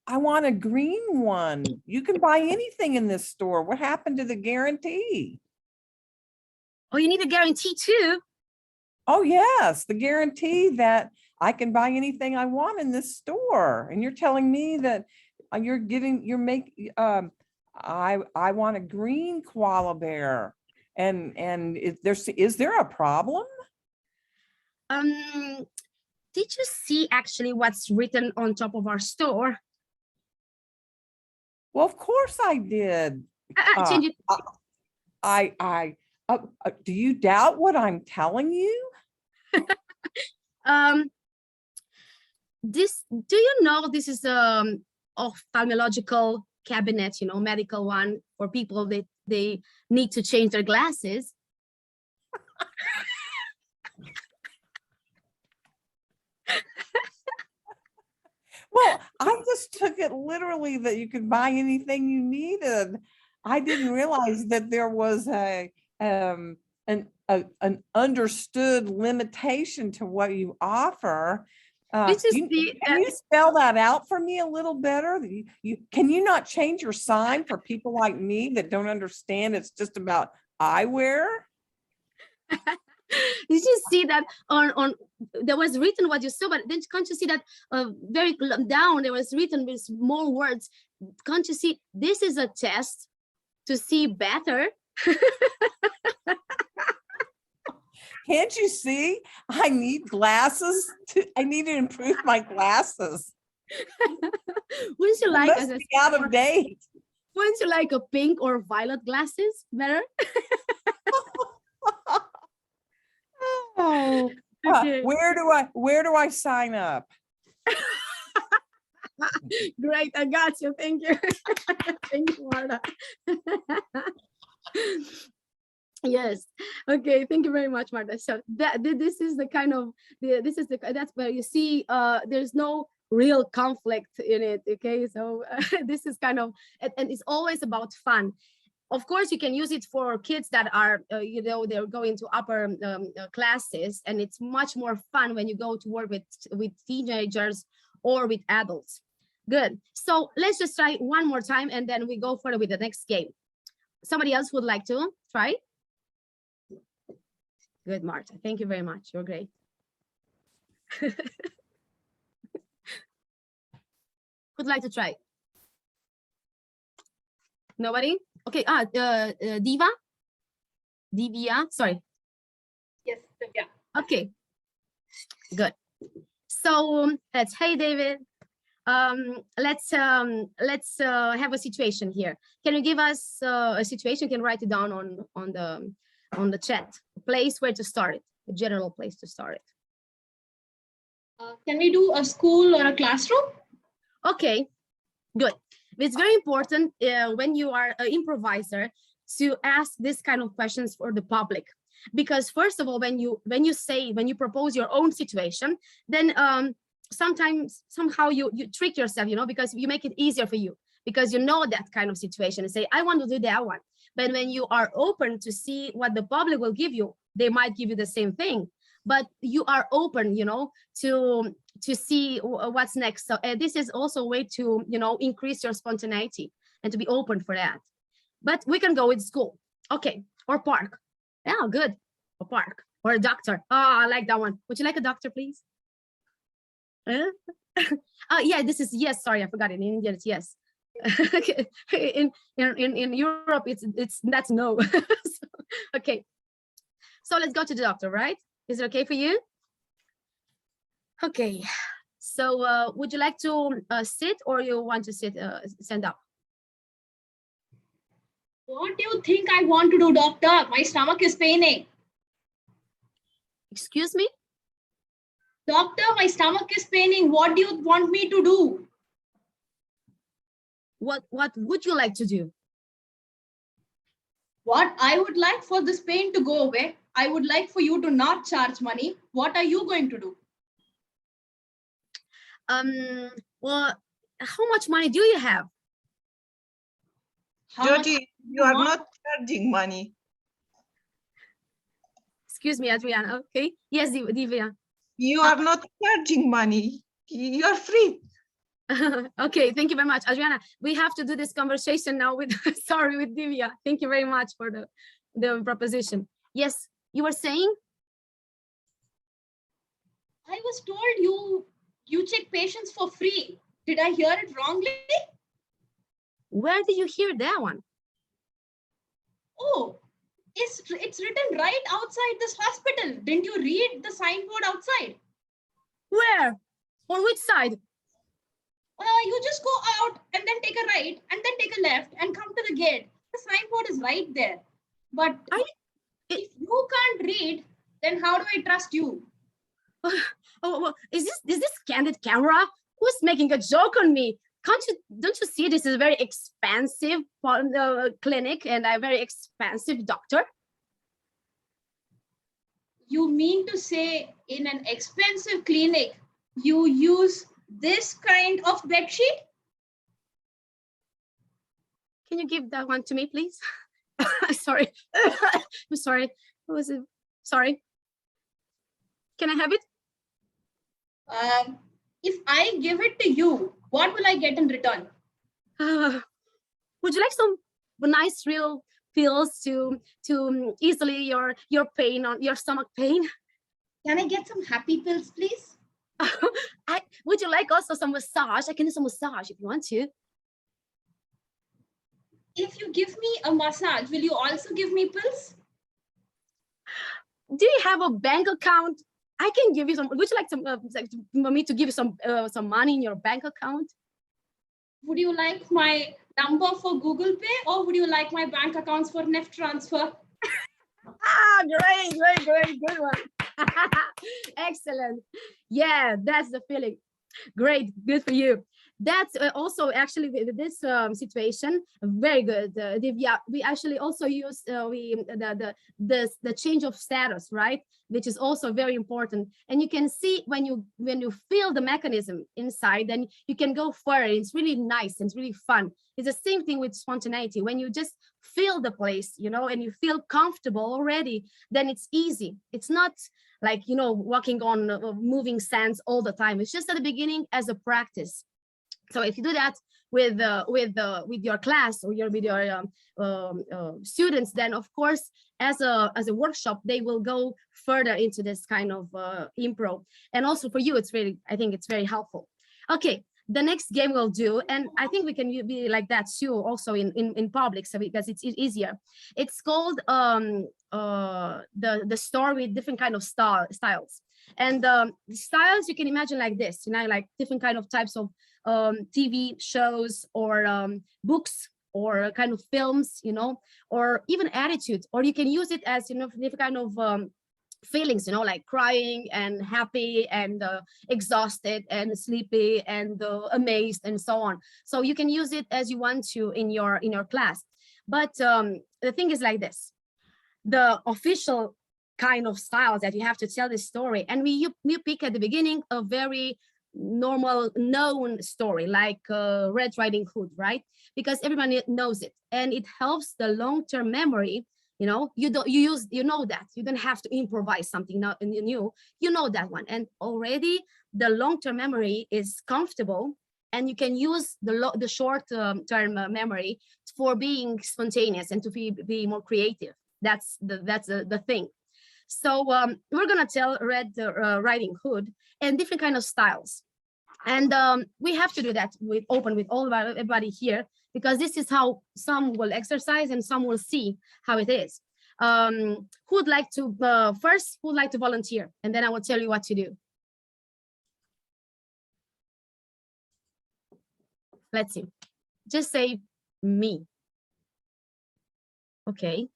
I want a green one. You can buy anything in this store. What happened to the guarantee? Oh, you need a guarantee too? Oh, yes, the guarantee that I can buy anything I want in this store. And you're telling me that I want a green koala bear. And is there a problem? Did you see actually what's written on top of our store? Well, of course I did. Change it. Do you doubt what I'm telling you? Do you know this is ophthalmological cabinet, medical one for people that they need to change their glasses? Well, I just took it literally that you could buy anything you needed. I didn't realize that there was an understood limitation to what you offer. Can you spell that out for me a little better? Can you not change your sign for people like me that don't understand it's just about eyewear? Did you see that on there was written what you saw, but then can't you see that very down there was written with more words? Can't you see this is a test to see better? Can't you see? I need glasses. I need to improve my glasses. Wouldn't you like must be out of date? Wouldn't you like a pink or violet glasses better? Oh, Okay. Where do I sign up? Great, I got you. Thank you. Thank you, Marta. Yes. Okay. Thank you very much, Marta. So this is the kind of that's where you see there's no real conflict in it. Okay. So this is kind of and it's always about fun. Of course, you can use it for kids that are, they're going to upper classes, and it's much more fun when you go to work with teenagers or with adults. Good. So let's just try one more time, and then we go further with the next game. Somebody else would like to try? Good, Marta. Thank you very much. You're great. Who'd like to try? Nobody? Okay, Divya, sorry. Yes, yeah. Okay, good. So hey, David, let's have a situation here. Can you give us a situation? You can write it down on the chat, a place where to start it, a general place to start it. Can we do a school or a classroom? Okay, good. It's very important when you are an improviser to ask this kind of questions for the public, because first of all, when you propose your own situation, then sometimes somehow you trick yourself, because you make it easier for you, because you know that kind of situation and say, I want to do that one. But when you are open to see what the public will give you, they might give you the same thing, but you are open, to see what's next. So this is also a way to, increase your spontaneity and to be open for that. But we can go with school, okay, or park. Yeah, good, or park, or a doctor. Oh, I like that one. Would you like a doctor, please? Yeah, this is yes. Sorry, I forgot it. In India, it's yes. in Europe, that's no. Okay, so let's go to the doctor, right? Is it okay for you? Okay, so would you like to sit, or you want to sit stand up? What do you think I want to do, doctor? My stomach is paining. Excuse me? Doctor, my stomach is paining. What do you want me to do? What would you like to do? What I would like for this pain to go away. I would like for you to not charge money. What are you going to do? Well, how much money do you have? How much Georgie, you are not charging money. Excuse me, Adriana. Okay. Yes, Divya. You are not charging money. You are free. Okay, thank you very much, Adriana. We have to do this conversation now with sorry, with Divya. Thank you very much for the proposition. Yes, you were saying? I was told you check patients for free. Did I hear it wrongly? Where did you hear that one? Oh, it's written right outside this hospital. Didn't you read the signboard outside? Where? On which side? You just go out and then take a right and then take a left and come to the gate. The signboard is right there. But if you can't read, then how do I trust you? Oh, is this candid camera? Who's making a joke on me? Don't you see this is a very expensive clinic and a very expensive doctor? You mean to say in an expensive clinic, you use this kind of bedsheet? Can you give that one to me, please? Sorry. I'm sorry. What was it? Sorry. Can I have it? If I give it to you, what will I get in return? Would you like some nice real pills to easily your pain on your stomach pain? Can I get some happy pills, please? Would you like also some massage? I can do some massage if you want to. If you give me a massage, will you also give me pills? Do you have a bank account? I can give you some. Would you like some me to give you some money in your bank account? Would you like my number for Google Pay, or would you like my bank accounts for NEFT transfer? Great, good one. Excellent. Yeah, that's the feeling. Great, good for you. That's also actually with this situation very good. Divya, we actually also use the change of status, right? Which is also very important. And you can see when you feel the mechanism inside, then you can go further. It's really nice and it's really fun. It's the same thing with spontaneity. When you just feel the place, and you feel comfortable already, then it's easy. It's not like walking on moving sands all the time. It's just at the beginning as a practice. So if you do that with your class or with your students, then of course as a workshop they will go further into this kind of improv. And also for you, I think it's very helpful. Okay, the next game we'll do, and I think we can be like that too, also in public, so because it's easier. It's called the store with different kind of styles, and the styles you can imagine like this, like different kind of types of TV shows or books or kind of films, or even attitudes, or you can use it as different kind of feelings, you know, like crying and happy and exhausted and sleepy and amazed and so on. So you can use it as you want to in your class. But the thing is like this, the official kind of styles that you have to tell this story, and you pick at the beginning a very normal known story like Red Riding Hood, right? Because everybody knows it, and it helps the long-term memory. You know, you know that you don't have to improvise something new. You know that one, and already the long-term memory is comfortable, and you can use the short-term memory for being spontaneous and to be more creative. That's the thing. So we're gonna tell Red Riding Hood and different kind of styles, and we have to do that with everybody here, because this is how some will exercise and some will see how it is. Who would like to first? Who would like to volunteer? And then I will tell you what to do. Let's see. Just say me. Okay.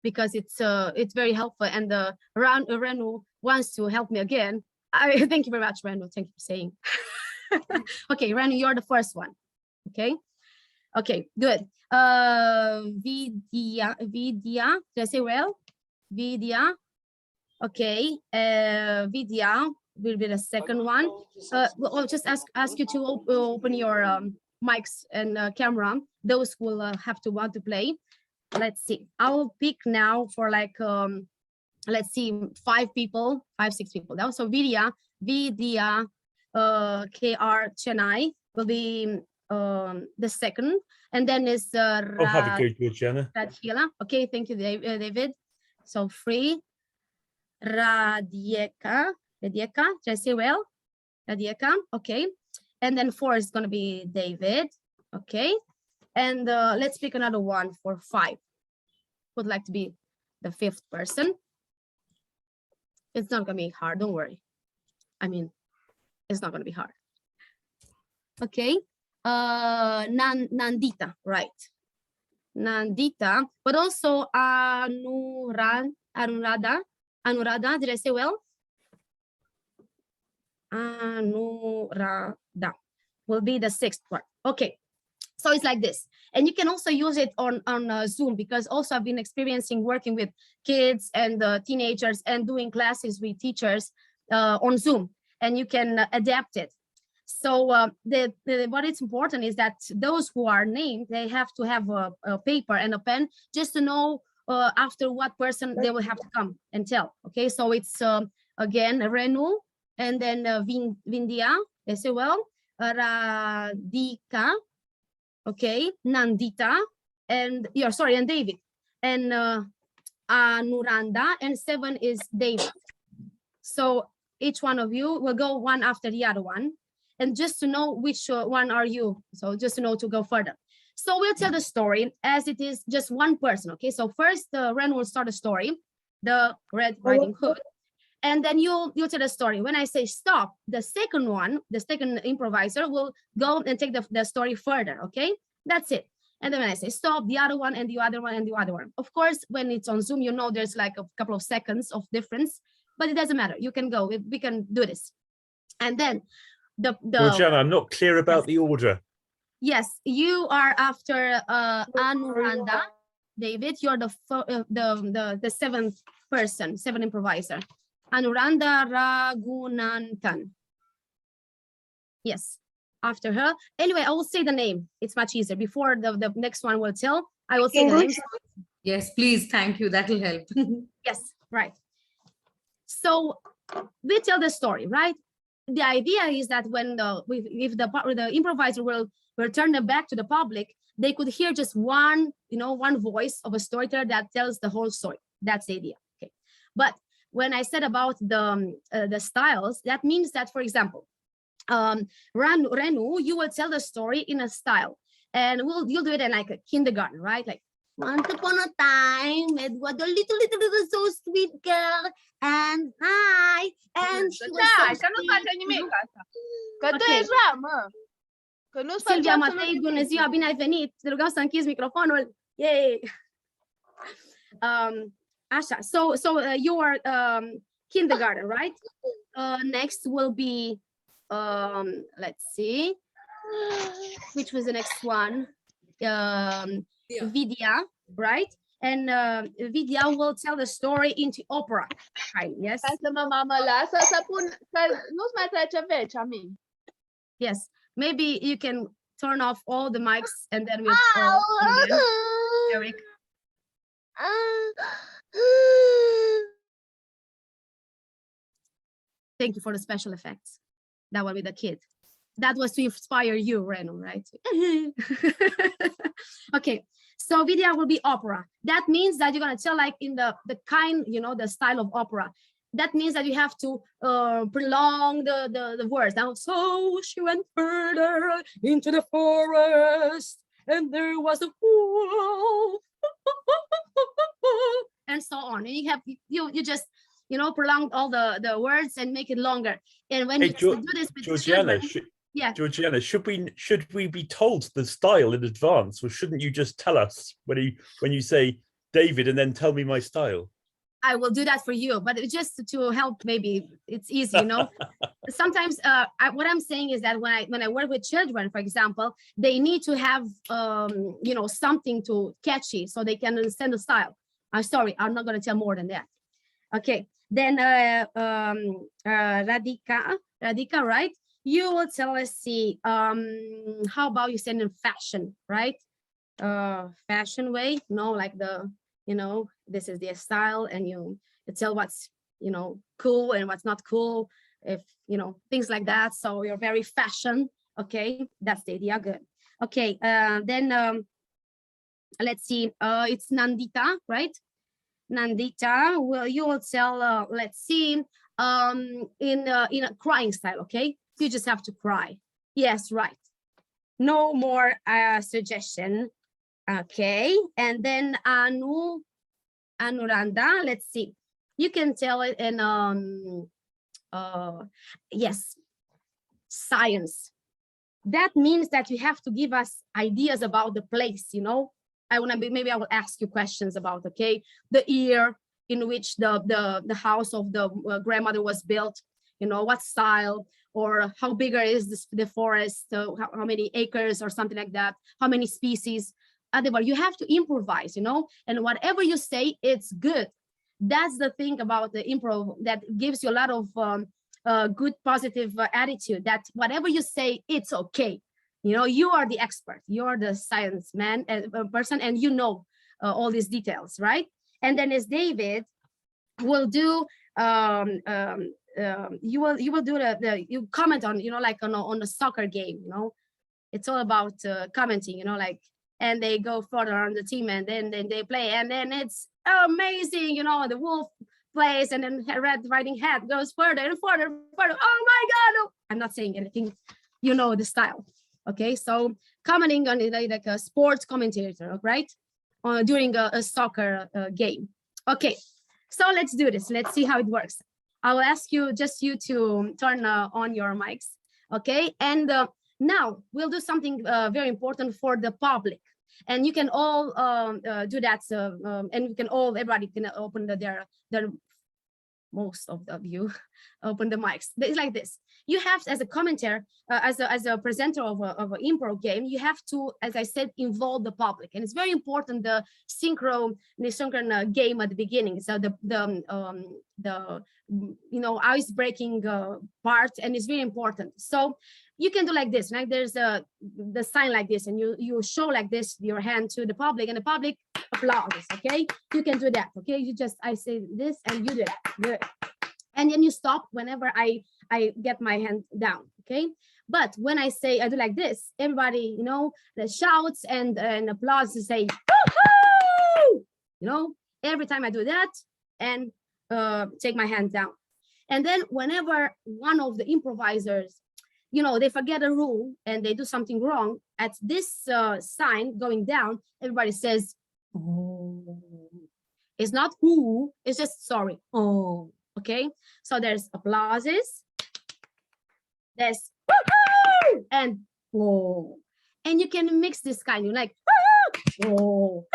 Because it's very helpful, and Renu wants to help me again. Thank you very much, Renu. Thank you for saying. Okay, Renu, you're the first one. Okay, good. Vidya, did I say well? Vidya. Okay, Vidya will be the second one. I'll just ask you to open your mics and camera. Those who will have to want to play. Let's see. I will pick now for like let's see, 5, 6 people. Now, so Vidya, KR Chennai will be the second, and then is I'll have a go, Giorgiana. Radhila. Okay, thank you, David. So free. Radieka, did I say well? Radieka, okay. And then 4 is going to be David, okay. And let's pick another one for 5. Would like to be the 5th person. It's not going to be hard, don't worry. I mean, it's not going to be hard. Okay. Nandita, right. Nandita, but also Anuradha, did I say well? Anuradha will be the 6th one. Okay, so it's like this. And you can also use it on Zoom, because also I've been experiencing working with kids and teenagers and doing classes with teachers on Zoom, and you can adapt it. So what is important is that those who are named, they have to have a paper and a pen just to know after what person they will have to come and tell. Okay, so it's again Renu, and then Vindhya, they say well, Radhika, okay, Nandita, and and David, and Anuranda, and 7 is David. So each one of you will go one after the other one, and just to know which one are you, so just to know to go further. So we'll tell the story as it is just one person. Okay, so first Ren will start a story, the Red Riding Hood, and then you'll tell the story. When I say stop, the second improviser will go and take the story further. Okay, that's it. And then when I say stop, the other one and the other one and the other one. Of course, when it's on Zoom, you know there's like a couple of seconds of difference, but it doesn't matter. You can go. We can do this. And then Giorgiana, I'm not clear about the order. Yes, you are after Anuranda, David. You're the 7th person, 7th improviser. Anuranda Raghunathan. Yes, after her. Anyway, I will say the name. It's much easier. Before the next one will tell, I will say the name. Yes, please. Thank you. That will help. Yes, right. So we tell the story, right? The idea is that when if the improviser will return them back to the public, they could hear just one voice of a storyteller that tells the whole story. That's the idea. Okay, but when I said about the styles, that means that, for example, Renu, you will tell the story in a style, and you'll do it in like a kindergarten, right? Like, once upon a time, it was a little so sweet girl, and hi, and she was so sweet. Că tu ești la, mă. Că nu Silvia Matei, bună ziua, bine ai venit. Te rugăm să închizi microfonul. Yay! Asha, so you are kindergarten, right? Next will be let's see, which was the next one? Vidya, right? And Vidya will tell the story into opera time. Yes. Yes. Maybe you can turn off all the mics and then we'll begin. Eric. Thank you for the special effects. That will be the kid. That was to inspire you, Reno, right? Okay, so Vidya will be opera. That means that you're gonna tell like in the kind, you know, the style of opera. That means that you have to prolong the words. Now, so she went further into the forest, and there was a wolf, and so on. And you have you just, you know, prolong all the words and make it longer. And when you do this with Georgiana, children, yeah. Georgiana, should we be told the style in advance, or shouldn't you just tell us when you say David and then tell me my style? I will do that for you, but just to help, maybe it's easy, you know. Sometimes what I'm saying is that when I work with children, for example, they need to have you know, something to catchy so they can understand the style. I'm sorry, I'm not going to tell more than that. Okay, then Radhika, right? You will tell us, see, how about you send in fashion, right? Fashion way, no, like the, you know, this is their style, and you tell what's, you know, cool and what's not cool, if, you know, things like that. So you're very fashion. Okay, that's the idea. Good. Okay, then let's see, it's Nandita, right? Nandita, well, you will tell, let's see, in a crying style. Okay, you just have to cry. Yes, right. No more suggestion. Okay, and then Anuranda, let's see. You can tell it in yes, science. That means that you have to give us ideas about the place, you know. Maybe I will ask you questions about, okay, the year in which the house of the grandmother was built, you know, what style, or how bigger is the forest, how many acres or something like that, how many species. Otherwise, you have to improvise, you know, and whatever you say, it's good. That's the thing about the improv that gives you a lot of good, positive attitude, that whatever you say, it's okay. You know, you are the expert, you're the science man, person, and you know all these details, right? And then as David will do, you will do you comment on, you know, like on a soccer game, you know, it's all about commenting, you know, like, and they go further on the team, and then they play, and then it's amazing, you know, the wolf plays, and then Red Riding Hood goes further and further, further. Oh my God! I'm not saying anything, you know the style. Okay, so commenting on it like a sports commentator, right? During a soccer game. Okay, so let's do this. Let's see how it works. I will ask you to turn on your mics. Okay, and now we'll do something very important for the public, and you can all do that. And you can all, everybody can open their most of you open the mics. It's like this. You have, as a commentator, as a presenter of an improv game, you have to, as I said, involve the public, and it's very important, the synchron game at the beginning. So the you know, ice breaking part, and it's very important. So you can do like this, like there's the sign like this, and you show like this your hand to the public, and the public applauses. Okay, you can do that. Okay, you just, I say this and you do that. Good. And then you stop whenever I get my hand down. Okay, but when I say, I do like this, everybody, you know, the shouts and applause to say woohoo, you know, every time I do that, and take my hand down. And then whenever one of the improvisers, you know, they forget a rule and they do something wrong, at this sign going down, everybody says, oh. It's not who, it's just sorry. Oh, okay. So there's applauses, there's woo-hoo! And oh. And you can mix this kind, you like, woo-hoo! Oh,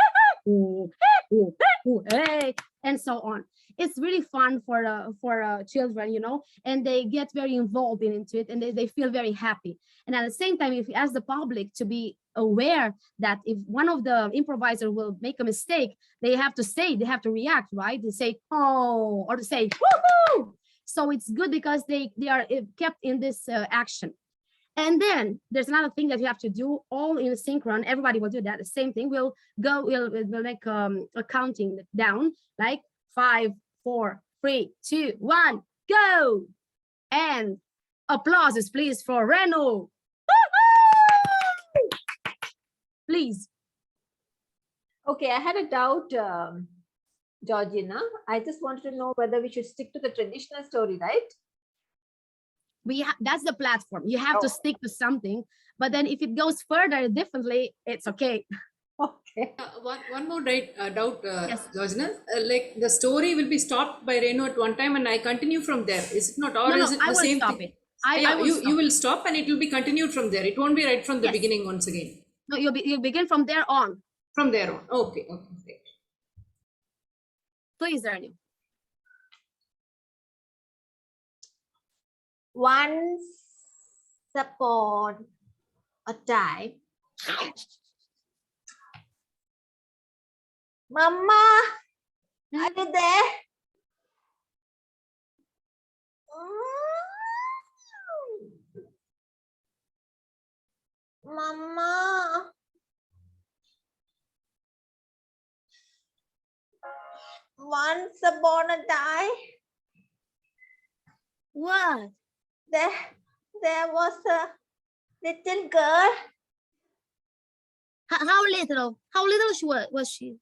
woo-hoo! ooh, ooh, hey, and so on. It's really fun for children, you know, and they get very involved into it, and they feel very happy. And at the same time, if you ask the public to be aware that if one of the improvisers will make a mistake, they have to react, right? They say, oh, or to say, woohoo! So it's good because they are kept in this action. And then there's another thing that you have to do all in synchron. Everybody will do that. The same thing. We'll make a counting down, like 5, 4, 3, 2, 1, go. And applauses, please, for Reno. Please. Okay, I had a doubt, Georgina. I just wanted to know whether we should stick to the traditional story, right? That's the platform. You have to stick to something, but then if it goes further differently, it's okay. Okay. One more doubt, Yes. Georgina. Like the story will be stopped by Reno at one time, and I continue from there. Is it not, or No, is it I the will same stop thing? it. I will you will stop, and it will be continued from there. It won't be right from the Yes. beginning once again. No, you'll begin from there on. From there on. Okay. Great. Please, Ernie. Once upon a time, Mama, are you there? Mama. Once upon a time. What? There was a little girl. How little? How little was she?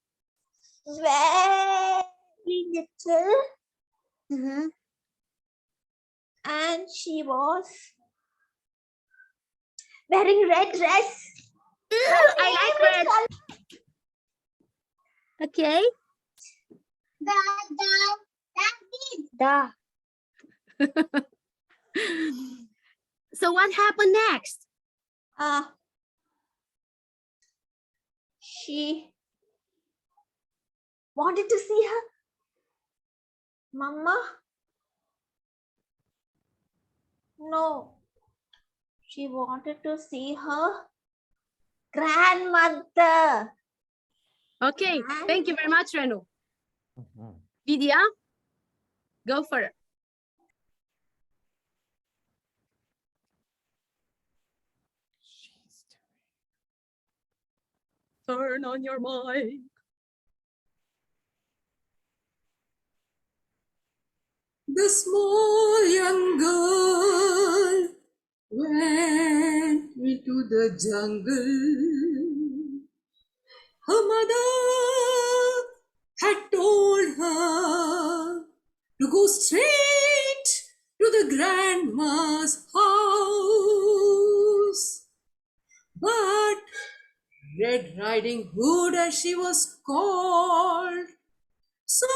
Very little. Mm-hmm. And she was wearing red dress. I like red. Okay. Da. So what happened next? She wanted to see her Mama. No, she wanted to see her grandmother. Okay, thank you very much, Renu. Vidya, go for it. Turn on your mic. The small young girl went into the jungle. Her mother had told her to go straight to the grandma's house. But Red Riding Hood, as she was called, saw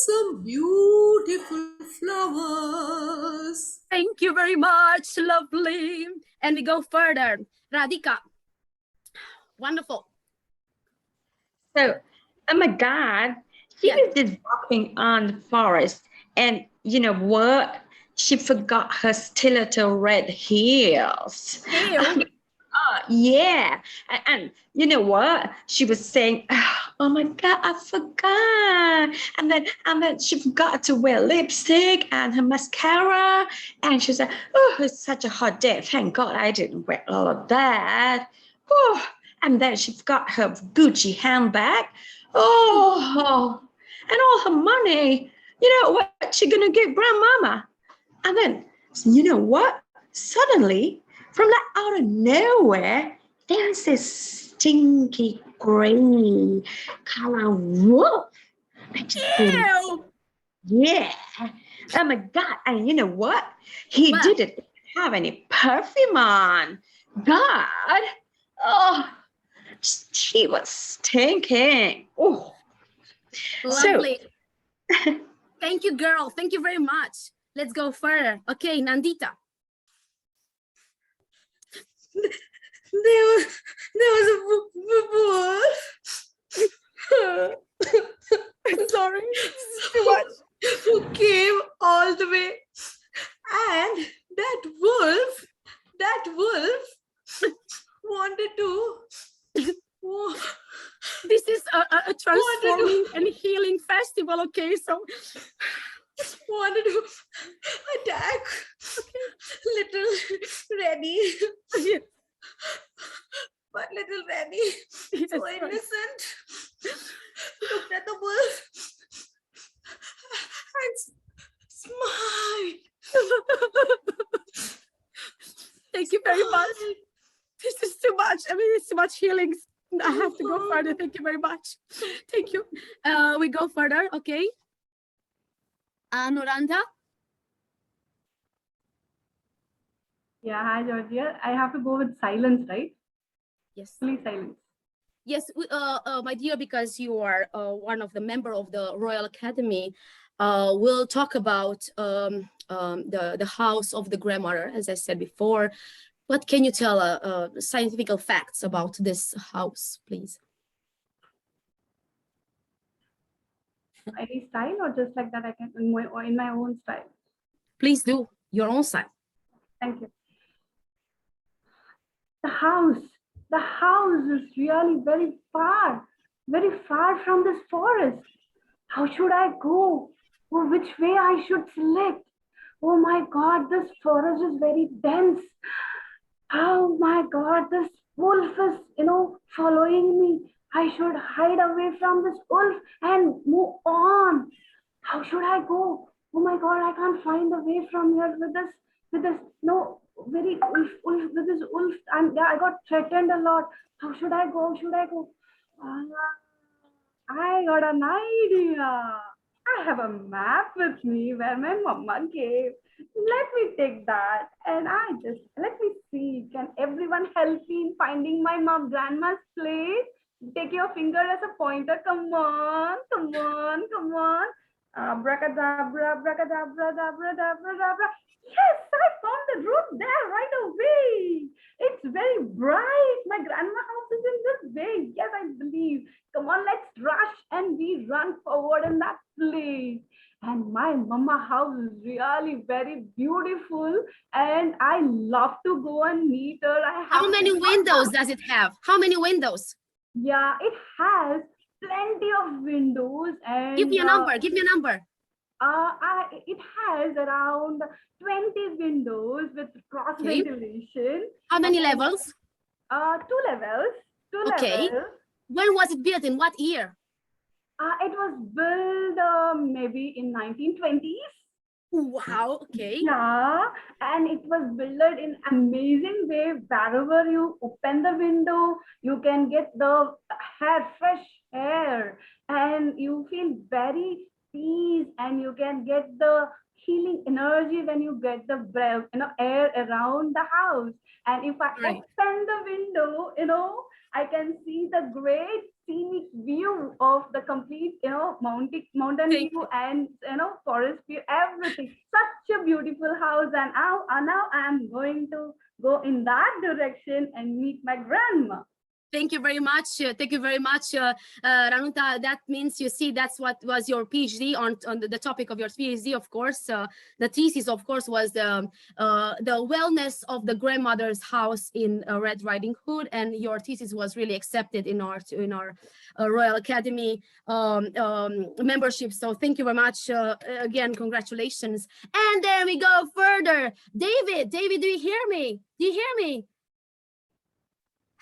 some beautiful flowers. Thank you very much, lovely. And we go further. Radhika. Wonderful. So, oh my God, she was just walking on the forest, and you know what? She forgot her stiletto red heels. Yeah, and you know what? She was saying, "Oh my God, I forgot," and then she forgot to wear lipstick and her mascara, and she said, "Oh, it's such a hot day. Thank God I didn't wear all of that." Oh, and then she forgot her Gucci handbag. Oh, and all her money. You know what? She gonna give grandmama? And then, you know what? Suddenly, from like out of nowhere, there's this stinky gray color wolf. Yeah. Oh my God. And you know what? He didn't have any perfume on. God. Oh, she was stinking. Oh. Lovely. Thank you, girl. Thank you very much. Let's go further. Okay, Nandita. There was a wolf. I'm sorry. This is too much. Who came all the way, and that wolf wanted to This is a transforming and healing festival, okay? So wanted to attack little Rennie. But little Rennie, so innocent, looked at the wolf and smiled. Thank you very much. This is too much. I mean, it's too much healing. I have to go further. Thank you very much. Thank you. We go further, okay? Nuranda? Yeah, hi Georgia. I have to go with silence, right? Yes. Please silence. Yes, my dear, because you are one of the member of the Royal Academy, we'll talk about the house of the grandmother, as I said before. What can you tell scientific facts about this house, please? Any style or just like that I can in my own style? Please do your own style. Thank you. The house is really very far from this forest. How should I go? Or which way I should select? Oh my God, this forest is very dense. Oh my God, this wolf is, following me. I should hide away from this wolf and move on. How should I go? Oh my God, I can't find the way from here with this, very wolf with this wolf. And I got threatened a lot. How should I go? I got an idea. I have a map with me where my mama gave. Let me take that and let me see. Can everyone help me in finding my grandma's place? Take your finger as a pointer. Come on. Abracadabra, abracadabra, dabra, dabra, dabra. Yes, I found the room there right away. It's very bright. My grandma house is in this way. Yes, I believe. Come on, let's rush and we run forward in that place. And my mama house is really very beautiful and I love to go and meet her. How many windows does it have? How many windows? Yeah, it has plenty of windows and give me a number. It has around 20 windows with cross ventilation. How many levels? 2 levels. Okay. When was it built? In what year? It was built maybe in 1920s. Wow, okay. Yeah, and it was built in amazing way. Wherever you open the window, you can get the fresh air, and you feel very peace, and you can get the healing energy when you get the air around the house. And if I open the window, I can see the great scenic view of the complete, mountain view and, forest view, everything. Such a beautiful house. And now I'm going to go in that direction and meet my grandma. Thank you very much. Thank you very much, Ranuta. That means, you see, that's what was your PhD on the topic of your PhD, of course. The thesis, of course, was the wellness of the grandmother's house in Red Riding Hood, and your thesis was really accepted in our Royal Academy membership. So thank you very much. Again, congratulations. And then we go further. David, do you hear me?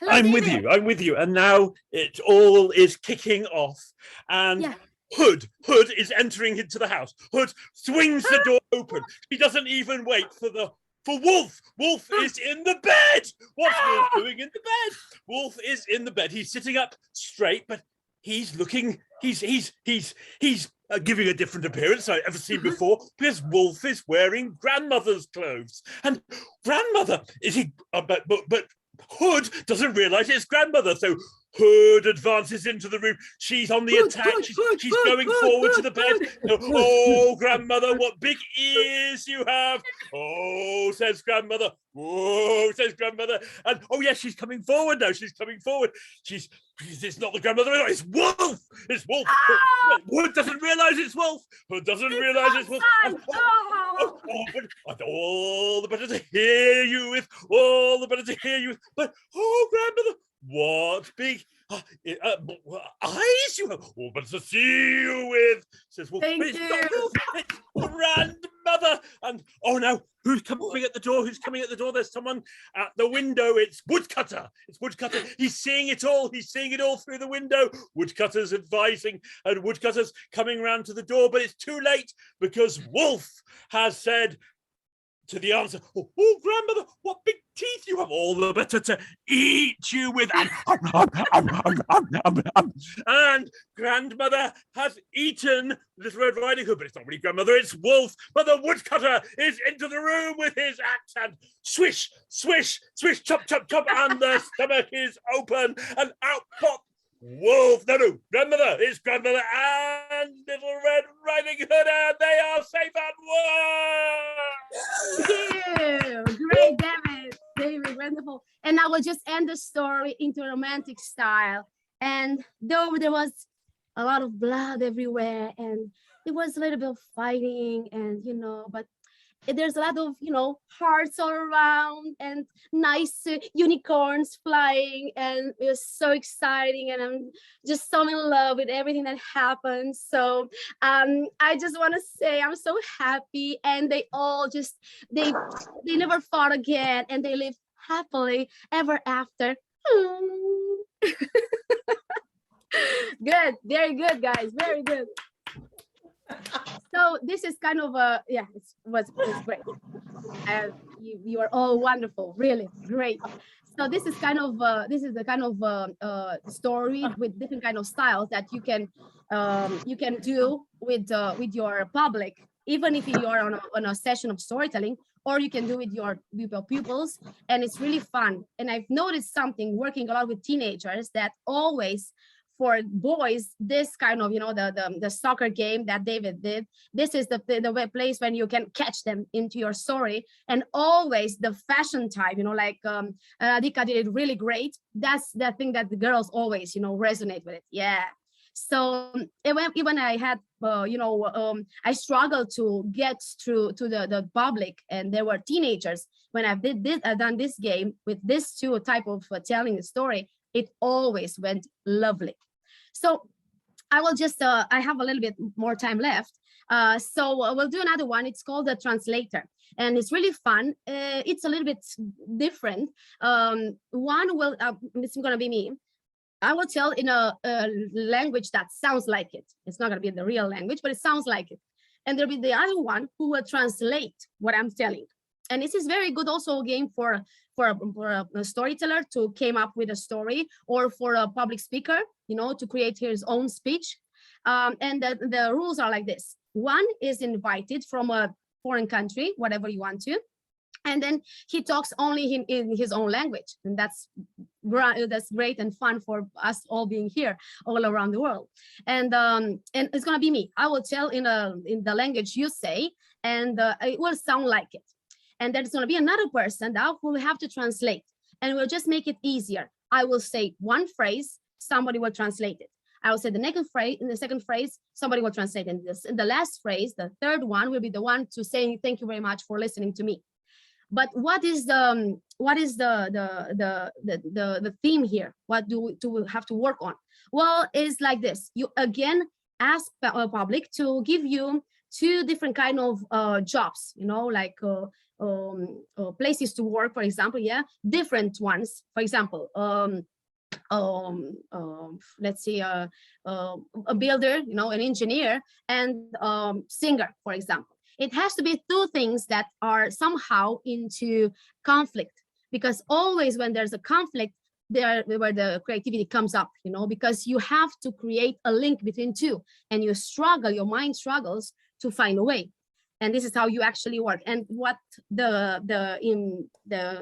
Hello, I'm David. with you. And now it all is kicking off. And Hood is entering into the house. Hood swings the door open. He doesn't even wait for Wolf. Wolf is in the bed. What's Wolf doing in the bed? Wolf is in the bed. He's sitting up straight, but he's looking, he's giving a different appearance I've ever seen before, because Wolf is wearing grandmother's clothes. And grandmother, but Hood doesn't realize it's grandmother. So Hood advances into the room. She's on the attack. She's going forward to the bed. Oh, grandmother, what big ears you have. Oh, says grandmother. Whoa, says grandmother. And oh, yes, she's coming forward now. She's coming forward. It's not the grandmother. It's Wolf. It's Wolf. Hood doesn't realize it's Wolf. Hood doesn't realize it's Wolf. But all the better to hear you with. All the better to hear you with. But oh, grandmother, what big eyes you have. Oh, but to see you with, says Wolf. Thank It's you. not Wolf, it's grandmother. And oh, now who's coming at the door? Who's coming at the door? There's someone at the window. It's Woodcutter. It's Woodcutter. He's seeing it all. He's seeing it all through the window. Woodcutter's advising, and Woodcutter's coming round to the door, but it's too late because Wolf has said to the answer, oh, grandmother, what big teeth you have, all the better to eat you with. And grandmother has eaten Little Red Riding Hood, but it's not really grandmother, it's Wolf. But the Woodcutter is into the room with his axe, and swish, swish, swish, chop, chop, chop, and the stomach is open, and out pop Wolf. No, grandmother, it's grandmother and Little Red Riding Hood, and they are safe and Thank you. Great, David, wonderful. And I will just end the story into a romantic style. And though there was a lot of blood everywhere, and there was a little bit of fighting, and but there's a lot of hearts all around, and nice unicorns flying, and it was so exciting, and I'm just so in love with everything that happened. So I just want to say I'm so happy, and they all just they never fought again, and they lived happily ever after. Good, very good, guys, very good. So this is kind of it was great. You are all wonderful, really great. So this is kind of the kind of story with different kind of styles that you can do with your public, even if you are on a session of storytelling, or you can do with your pupils, and it's really fun. And I've noticed something working a lot with teenagers, that always for boys, this kind of, the soccer game that David did, this is the place when you can catch them into your story. And always the fashion type, like Dika did it really great. That's the thing that the girls always, resonate with it. Yeah. So even I had, I struggled to get through to the public, and there were teenagers. When I've done this game with this two type of telling the story, it always went lovely. So I will just, I have a little bit more time left. So we'll do another one. It's called The Translator, and it's really fun. It's a little bit different. This is gonna be me. I will tell in a language that sounds like it. It's not gonna be the real language, but it sounds like it. And there'll be the other one who will translate what I'm telling. And this is very good also a game for a storyteller to came up with a story, or for a public speaker, to create his own speech. And the rules are like this. One is invited from a foreign country, whatever you want to, and then he talks only in his own language. And that's great and fun for us all being here all around the world. And it's gonna be me. I will tell in the language you say, and it will sound like it. And there's going to be another person that will have to translate, and we'll just make it easier. I will say one phrase, somebody will translate it. I will say the next phrase, in the second phrase, somebody will translate it. In the last phrase, the third one will be the one to say thank you very much for listening to me. But what is the theme here? What do we have to work on? Well, it's like this. You again ask the public to give you two different kind of jobs, like places to work, for example, different ones. For example, let's say a builder, an engineer, and singer, for example. It has to be two things that are somehow into conflict, because always when there's a conflict, where the creativity comes up, because you have to create a link between two, and your mind struggles to find a way. And this is how you actually work. And what the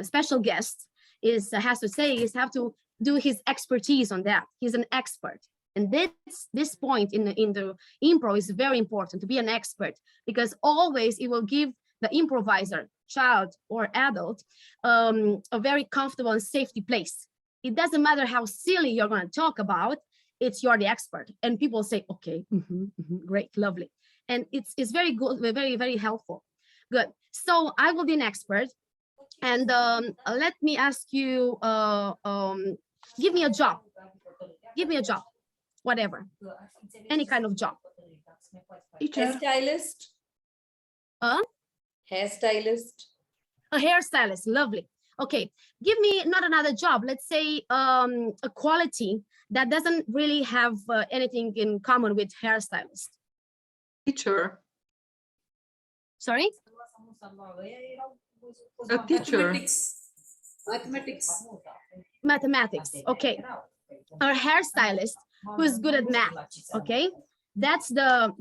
special guest has to say is have to do his expertise on that. He's an expert. And this point in the improv is very important, to be an expert, because always it will give the improviser, child or adult, a very comfortable and safety place. It doesn't matter how silly you're going to talk about, you're the expert. And people say, okay, great, lovely. And it's very good, very, very helpful. Good. So I will be an expert. And let me ask you, give me a job. Give me a job, whatever, any kind of job. Hairstylist. Hairstylist. A hairstylist, lovely. Okay, give me not another job. Let's say a quality that doesn't really have anything in common with hairstylist. Teacher. Sorry? A teacher. Mathematics. Mathematics, okay. A hairstylist who's good at math, okay? That's the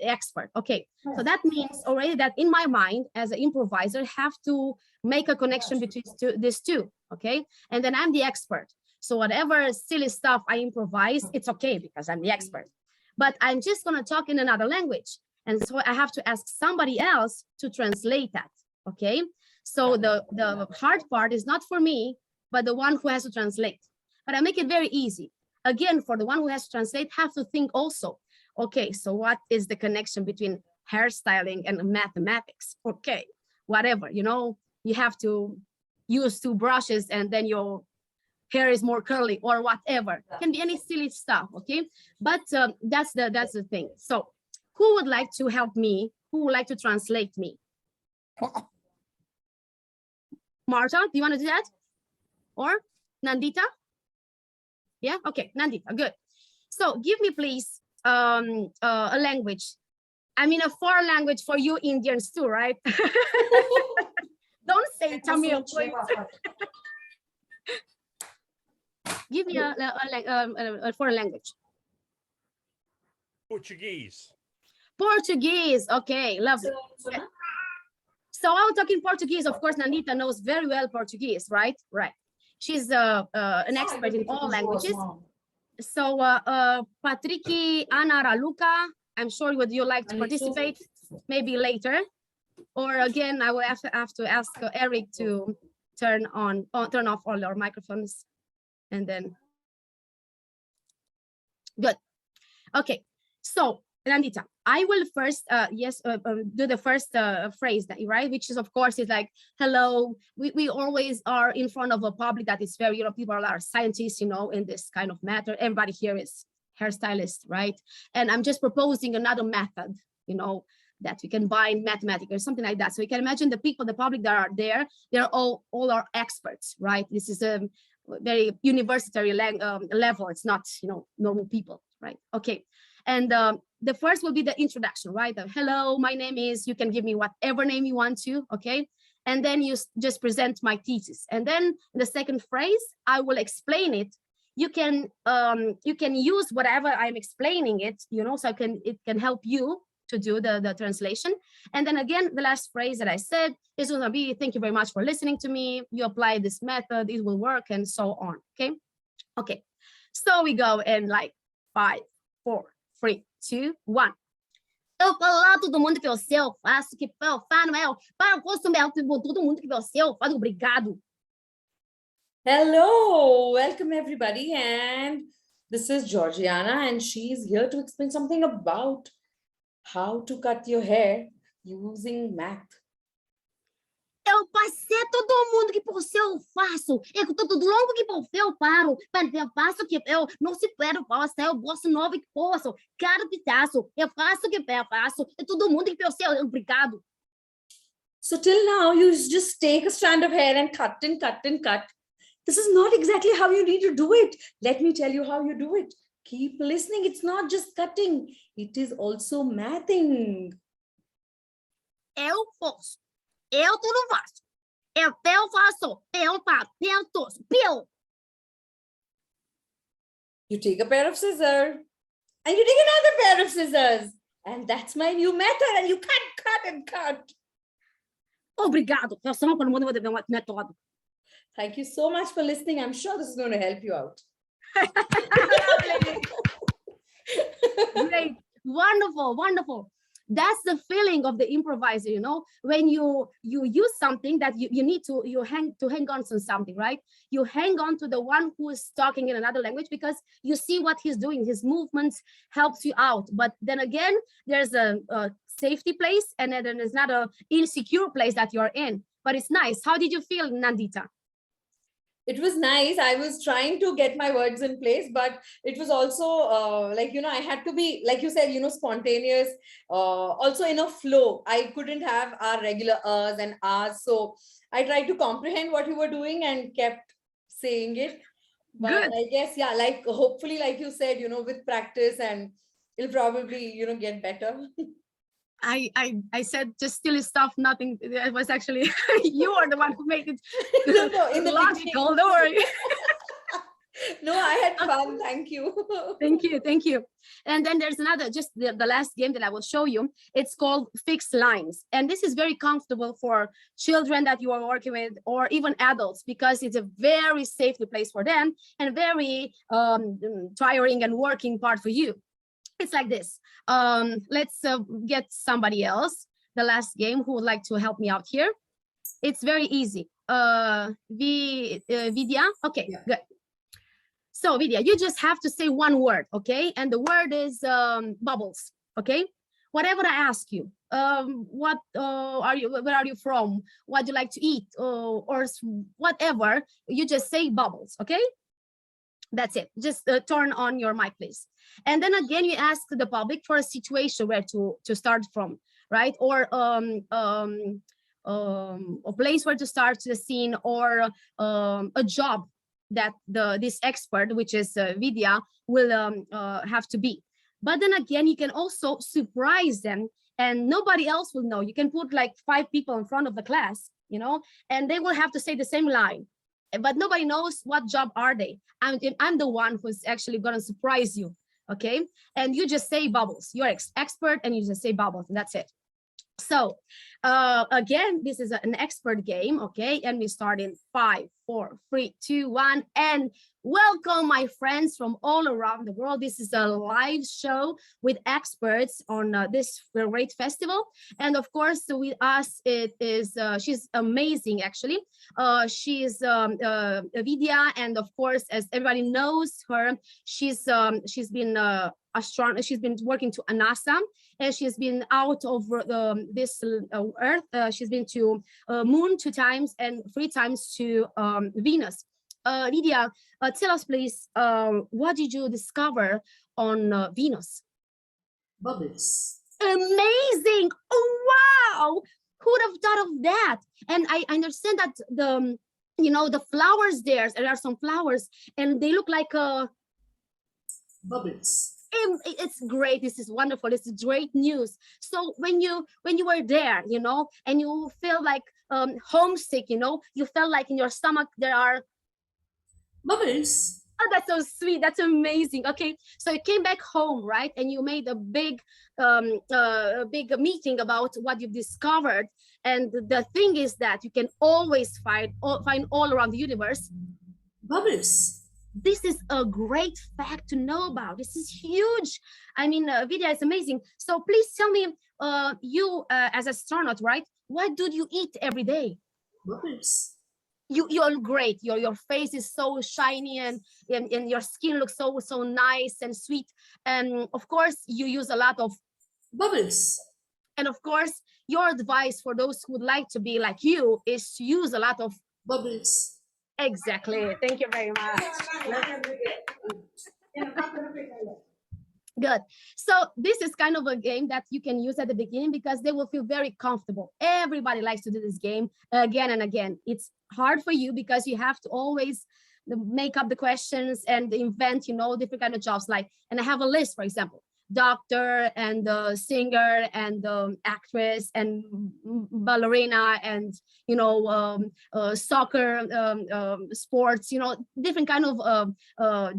expert. Okay, so that means already that in my mind as an improviser have to make a connection between these two. Okay, and then I'm the expert, so whatever silly stuff I improvise, it's okay because I'm the expert. But I'm just going to talk in another language, and so I have to ask somebody else to translate that. Okay, so the hard part is not for me but the one who has to translate. But I make it very easy. Again, for the one who has to translate, have to think also, okay, so what is the connection between hairstyling and mathematics? Okay, whatever, you know, you have to use 2 brushes and then your hair is more curly or whatever. It can be any silly stuff, okay? But that's the thing. So who would like to help me? Who would like to translate me? Marta, do you want to do that? Or Nandita? Yeah, okay, Nandita, good. So give me please a language. I mean a foreign language for you Indians too, right? Don't say Tamil. Give me a foreign language. Portuguese. Portuguese, okay, lovely. So I was talking Portuguese, of course, Nandita knows very well Portuguese, right? Right. She's an expert in all languages. So Patrick, Ana, Raluca, I'm sure would you like to participate? Maybe later. Or again, I will have to ask Eric to turn off all our microphones. And then, good. Okay, so Nandita, I will first, do the first phrase, that, right? Which is, of course, is like, hello. We always are in front of a public that is very, people are scientists, in this kind of matter. Everybody here is hairstylist, right? And I'm just proposing another method, that we can bind mathematics or something like that. So you can imagine the people, the public that are there, they're all are experts, right? This is a very university level. It's not, normal people, right? Okay. And the first will be the introduction, right? Hello, my name is, you can give me whatever name you want to, okay? And then you just present my thesis. And then the second phrase, I will explain it. You can use whatever I'm explaining it, so it can help you to do the translation. And then again, the last phrase that I said is going to be, thank you very much for listening to me. You apply this method, it will work, and so on, okay? Okay, so we go in like 5, 4, 3, 2, 1. Eu falo lá, todo mundo que você eu faço, que eu faço, para o curso meu, todo mundo que você eu faço, obrigado. Hello, welcome everybody, and this is Georgiana, and she's here to explain something about how to cut your hair using math. Eu passei todo mundo que você eu faço, eu todo longo que você eu paro, para eu faço que eu não se quero faço, eu gosto novo que posso, cada pedaço, eu faço que eu faço, e todo mundo que você eu obrigado. So till now, you just take a strand of hair and cut and cut and cut. This is not exactly how you need to do it. Let me tell you how you do it. Keep listening. It's not just cutting. It is also mathing. Eu faço. Eu tudo faço. Eu faço. Eu faço. Eu tosso. Piu. You take a pair of scissors and you take another pair of scissors. And that's my new method. And you cut and cut. Obrigado. Eu só não mundo vai ver método. Thank you so much for listening. I'm sure this is going to help you out. Great, wonderful, wonderful. That's the feeling of the improviser, you know, when you use something that you need to hang on to something, right? You hang on to the one who is talking in another language because you see what he's doing, his movements helps you out. But then again, there's a safety place, and then there's not a insecure place that you're in. But it's nice. How did you feel, Nandita? It was nice. I was trying to get my words in place, but it was also like, you know, I had to be, like you said, you know, spontaneous, also in a flow. I couldn't have our regular uhs and ahs. So I tried to comprehend what you were doing and kept saying it. But good. I guess, yeah, like hopefully, like you said, you know, with practice, and it'll probably, you know, get better. I said just silly stuff, nothing. It was actually you are the one who made it no, in the logical. Don't worry. No, I had fun. Thank you. Thank you. Thank you. And then there's another, just the last game that I will show you. It's called Fixed Lines. And this is very comfortable for children that you are working with, or even adults, because it's a very safety place for them and very tiring and working part for you. It's like this. Let's get somebody else, the last game, who would like to help me out here. It's very easy. Vidya? Okay, yeah. Good. So Vidya, you just have to say one word, okay? And the word is bubbles, okay? Whatever I ask you, what are you, where are you from? What do you like to eat? Or whatever, you just say bubbles, okay? That's it. Just turn on your mic, please. And then again, you ask the public for a situation where to start from, right? Or a place where to start the scene, or a job that this expert, which is Vidya, will have to be. But then again, you can also surprise them, and nobody else will know. You can put like 5 people in front of the class, you know, and they will have to say the same line, but nobody knows what job are they. I'm the one who's actually going to surprise you, okay? And you just say bubbles. You're expert, and you just say bubbles, and that's it. So again, this is an expert game, okay? And we start in 5, 4, 3, 2, 1, and welcome, my friends from all around the world. This is a live show with experts on this great festival. And of course, with us, it is, she's amazing, actually. She's Vidya, and of course, as everybody knows her, she's been she's been working to NASA, and she's been out of this Earth. She's been to Moon 2 times and 3 times to Venus. Lydia, tell us, please, what did you discover on Venus? Bubbles. Amazing! Oh, wow! Who would have thought of that? And I understand that the, you know, the flowers there are some flowers, and they look like bubbles. It's great. This is wonderful. This is great news. So when you were there, you know, and you feel like homesick, you know, you felt like in your stomach there are bubbles. Oh, that's so sweet. That's amazing. Okay, so you came back home, right? And you made a big meeting about what you've discovered. And the thing is that you can always find all around the universe bubbles. This is a great fact to know about. This is huge. I mean, Vidya is amazing. So please tell me, you as an astronaut, right? What do you eat every day? Bubbles. You're great. Your face is so shiny, and your skin looks so nice and sweet. And of course, you use a lot of bubbles. And of course, your advice for those who would like to be like you is to use a lot of bubbles. Exactly. Thank you very much. Good. So this is kind of a game that you can use at the beginning because they will feel very comfortable. Everybody likes to do this game again and again. It's hard for you because you have to always make up the questions and invent, you know, different kind of jobs. Like, and I have a list, for example, doctor and singer and actress and ballerina and, you know, soccer, sports, you know, different kind of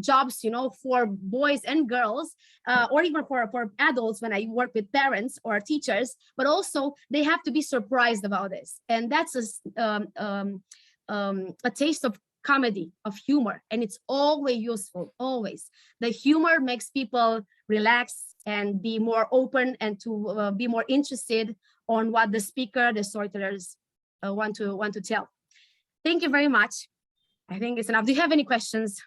jobs, you know, for boys and girls, or even for adults when I work with parents or teachers, but also they have to be surprised about this. And that's a taste of comedy, of humor, and it's always useful, always. The humor makes people relax and be more open and to be more interested on what the speaker, the storytellers want to tell. Thank you very much. I think it's enough. Do you have any questions?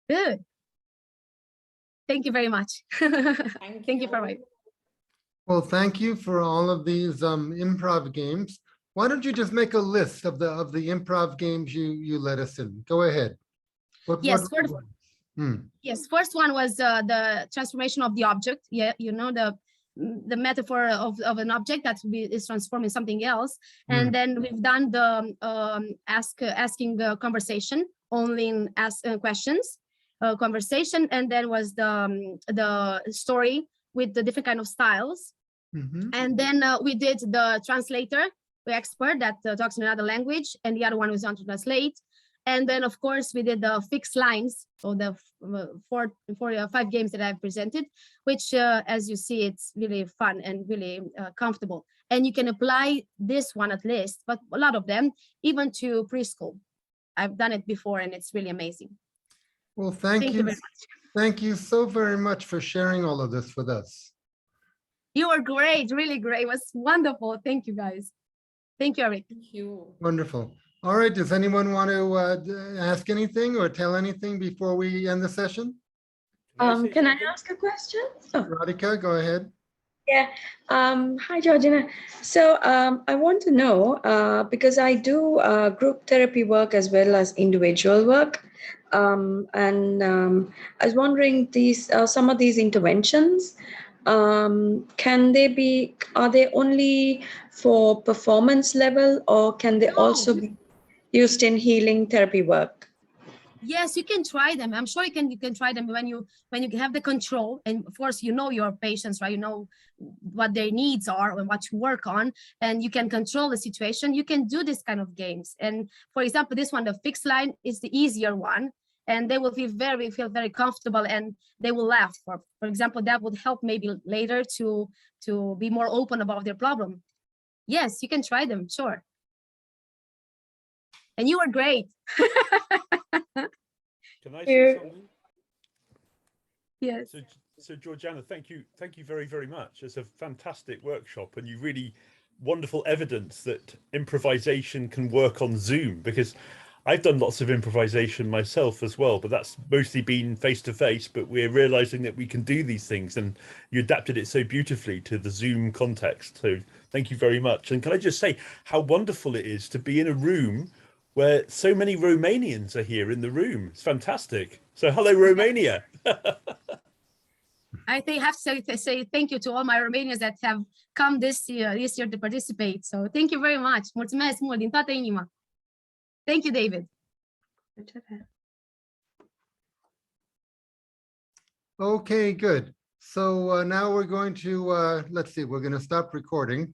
Good. Thank you very much. Thank you for my. Well, thank you for all of these improv games. Why don't you just make a list of the improv games you let us in? Go ahead. Yes, yes. First one was the transformation of the object. Yeah, you know, the metaphor of an object that is transforming something else. And then we've done the asking the conversation, only in ask questions, conversation, and then was the story with the different kind of styles. And then we did the translator, the expert that talks in another language, and the other one was on to translate. And then, of course, we did the fixed lines, or the 5 games that I've presented, which, as you see, it's really fun and really comfortable. And you can apply this one at least, but a lot of them, even to preschool. I've done it before, and it's really amazing. Well, thank you. Very much. Thank you so very much for sharing all of this with us. You were great, really great. It was wonderful. Thank you, guys. Thank you, Eric. Thank you. Wonderful. All right, does anyone want to ask anything or tell anything before we end the session? Can I ask a question? Oh. Radhika, go ahead. Yeah. Hi, Georgina. So I want to know, because I do group therapy work as well as individual work. I was wondering, these some of these interventions, can they be, are they only for performance level, or can they also be used in healing therapy work? Yes, you can try them. I'm sure you can try them when you have the control, and of course you know your patients, right? You know what their needs are and what to work on, and you can control the situation. You can do this kind of games. And for example, this one, the fixed line, is the easier one, and they will feel very comfortable, and they will laugh. For example, that would help maybe later to be more open about their problem. Yes, you can try them, sure. And you were great. Can I say something? Yes. So Georgiana, thank you very much. It's a fantastic workshop, and you really wonderful evidence that improvisation can work on Zoom, because I've done lots of improvisation myself as well, but that's mostly been face to face. But we're realizing that we can do these things, and you adapted it so beautifully to the Zoom context. So thank you very much. And can I just say how wonderful it is to be in a room where so many Romanians are here in the room. It's fantastic. So hello, Romania. I have to say thank you to all my Romanians that have come this year to participate. So thank you very much. Mulțumesc mult din toată inima. Thank you, David. Okay, good. So now we're going to, let's see, we're going to stop recording.